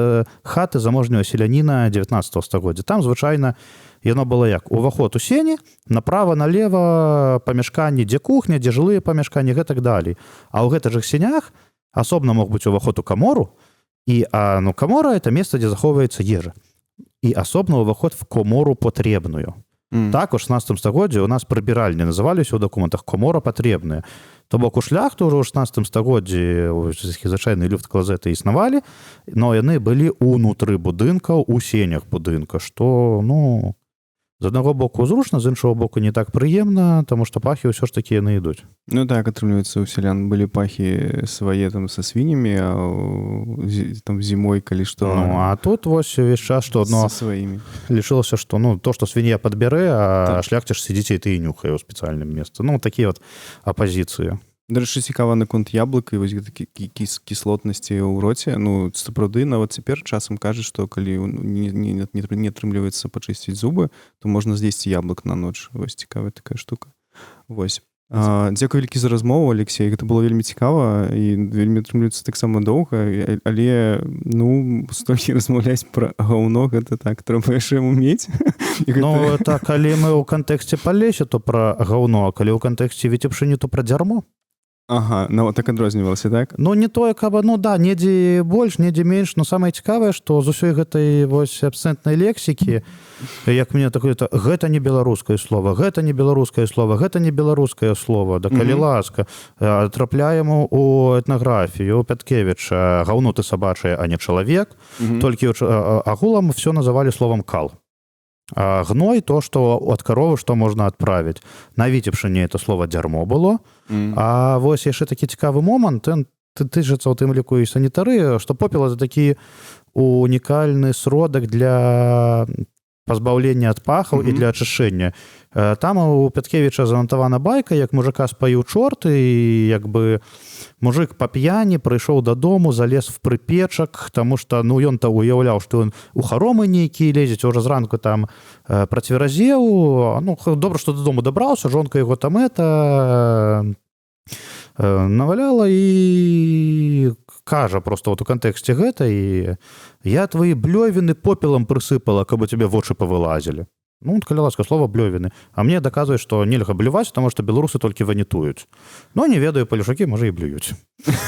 [SPEAKER 1] хаты заможнага селяніна 19 стагоддзя. Там звычайна яно было як уваход у сені, направа-налева памяшканні, дзе кухня, дзе жылыя памяшканні, гэтак далей. А ў гэтых жа сенях асобна мог быць уваход у камору, і камора — это месца, дзе захоўваецца ежа. І асобна уваход в комору потребную. Так, у 16 стагоддзі у нас прыбіральні называліся ў дакументах комора патребная. То бок у шляхту ўжо ў 16 стагоддзі звычайныя люфт-клазеты існавалі, но яны былі ўнутры будынкаў, у сенях будынка, што, з аднаго боку зручна, з іншого боку не так прыемна, таму што пахі ўсё ж такі яны ідуць.
[SPEAKER 2] Ну так, атрымліваецца, у сялян былі пахі свае там са свінямі, а там зімой, калі што...
[SPEAKER 1] А тут вось увесь час, што
[SPEAKER 2] са сваімі.
[SPEAKER 1] Лічылася, што то, што свінья падбярэ, а шляхціш сидзіць і ты і нюхае ў спецыяльным месцы. Такія вот апазіцыі.
[SPEAKER 2] Дарэчы, цікава наконт яблык і вось гэтай кіслотнасці ў роце. Сапраўды, нават цяпер часам кажуць, што калі не атрымліваецца пачысціць зубы, то можна з'есці яблык на ноч. Вось цікавая такая штука. Вось. Дзякуй вялікі за размову, Алексей. Гэта было вельмі цікава і вельмі атрымліваецца таксама доўга, але столькі размаўляць пра гаўно, гэта так, трэба яшчэ умець.
[SPEAKER 1] Так, калі мы ў кантэксце па лесе, то пра гаўно, а калі ў кантэксце віцебшыні, то пра дзярмо.
[SPEAKER 2] Ага, так адрознівалася, так?
[SPEAKER 1] Не тое, каб, недзе больш, недзе менш, но самае цікавае, што з усёй гэтай вось абсцэнтнай лексікі, як мне такое, гэта не беларускае слова, гэта не беларускае слова, гэта не беларускае слова, да калі ласка, трапляем у этнаграфію, у Пяткевіча, гаўно ты сабачае, а не чалавек, толькі агулам все называлі словам кал. А гной — то, што ад каровы, што можна адправіць. На віцебшыні это слова дзярмо было. А вось яшчэ такі цікавы момант, тычыцца ў тым ліку і санітары, што попел — это такі унікальны сродак для пазбаўлення ад пахаў і для ачышчэння. Там у Пяткевіча занатавана байка, як мужика спаіў чорт, і як бы мужик па п'яні прыйшоў дадому, залез в прыпечак, таму што ён-то уяўляў, што ён у харомы нейкі лезець, уже зранку там працверазеў. Добра, што дадому дабраўся, жонка яго там наваляла і кажа просто у кантэксце гэта, і я твои блёвіны попелам прысыпала, каб у тебе вочы павылазілі. Калі ласка, слова блёвіны. А мне даказваюць, што нельга блюваць, таму што беларусы толькі ванітуюць. Не ведаю, палюшакі, можа, і блююць.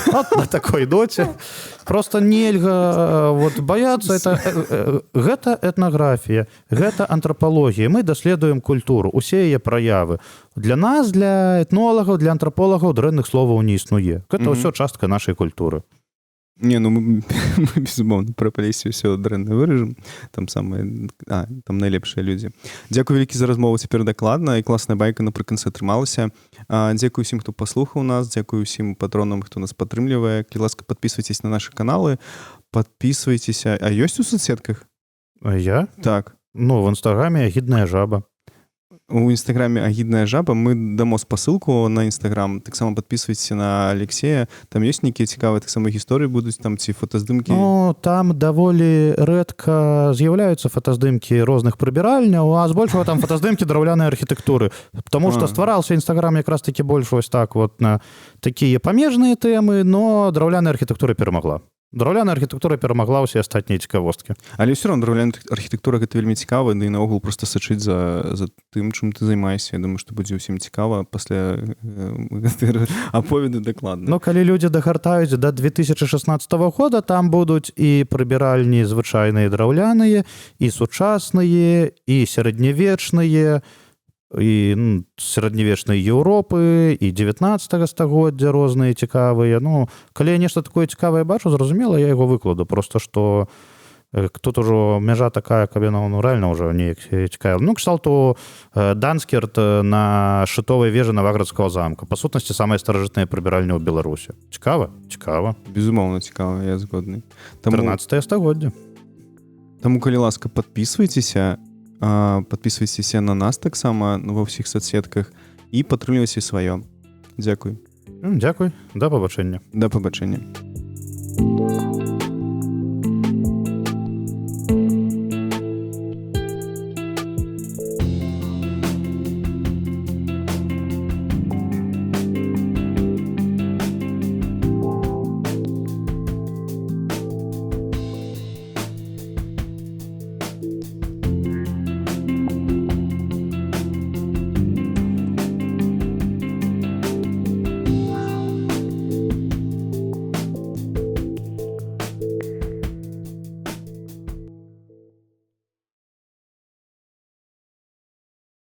[SPEAKER 1] На такой доце. Просто нельга баяцца. Гэта этнаграфія, гэта антрапалогія. Мы даследуем культуру, усе яе праявы. Для нас, для этнолагаў, для антраполагаў дрэнных словаў не існуе. Гэта ўсё частка нашай культуры.
[SPEAKER 2] Мы безумоўна, пра палесе ўсё дрэнна выражам. Там найлепшыя людзі. Дзякуй вялікі за размову цяпер дакладна, і класная байка напрыканцы атрымалася. Дзякуй усім, хто паслухаў нас, дзякуй усім патронам, хто нас падтрымлівае. Калі ласка, падпісвайцеся на нашы каналы, падпісвайцеся. А ёсць у соцсетках?
[SPEAKER 1] Я?
[SPEAKER 2] Так.
[SPEAKER 1] В інстаграме агідная жаба.
[SPEAKER 2] У інстаграме агідная жаба. Мы дамо спасылку на інстаграм. Таксама падпісвайцеся на Алексея. Там ёсць нейкія цікавыя таксама гісторыі будуць, там ці фотаздымкі?
[SPEAKER 1] Там даволі рэдка з'яўляюцца фотаздымкі розных прыбіральняў, а збольшага там фотаздымкі драўлянай архітэктуры. Таму што ствараўся інстаграм якраз такі больш вось так на такія памежныя тэмы, но драўляная архітэктура перамагла. Драўляная архітэктура перамагла ўсе астатнія цікавосткі.
[SPEAKER 2] Але ўсё роўна драўляная архітэктура гэта вельмі цікава, і наогул проста сачыць за тым, чым ты займаешся. Я думаю, што будзе ўсім цікава пасля аповеды дакладна.
[SPEAKER 1] Калі людзі дагартаюць да 2016 года, там будуць і прыбіральні звычайныя драўляныя, і сучасныя, і сярэднявечныя, і сярэднявечнай Еўропы, і 19 стагоддзя розныя цікавыя. Калі я нешта такое цікавае бачу, зразумела, я яго выкладу. Просто што тут ужо мяжа такая, каб яна рэальна ўжо неяк цікавая. Кшталту Данскерт на шчытовай вежы Наваградскага замка. Па сутнасці, самая старажытная прыбіральня ў Беларусі. Цікава? Цікава.
[SPEAKER 2] Безумоўна, цікава, я згодны.
[SPEAKER 1] 13 стагоддзя.
[SPEAKER 2] Таму, калі ласка, падпісвайцеся на нас таксама ва ўсіх соцсетках, і падтрымлівайце сваё. Дзякуй.
[SPEAKER 1] Дзякуй, да пабачэння.
[SPEAKER 2] Да пабачэння.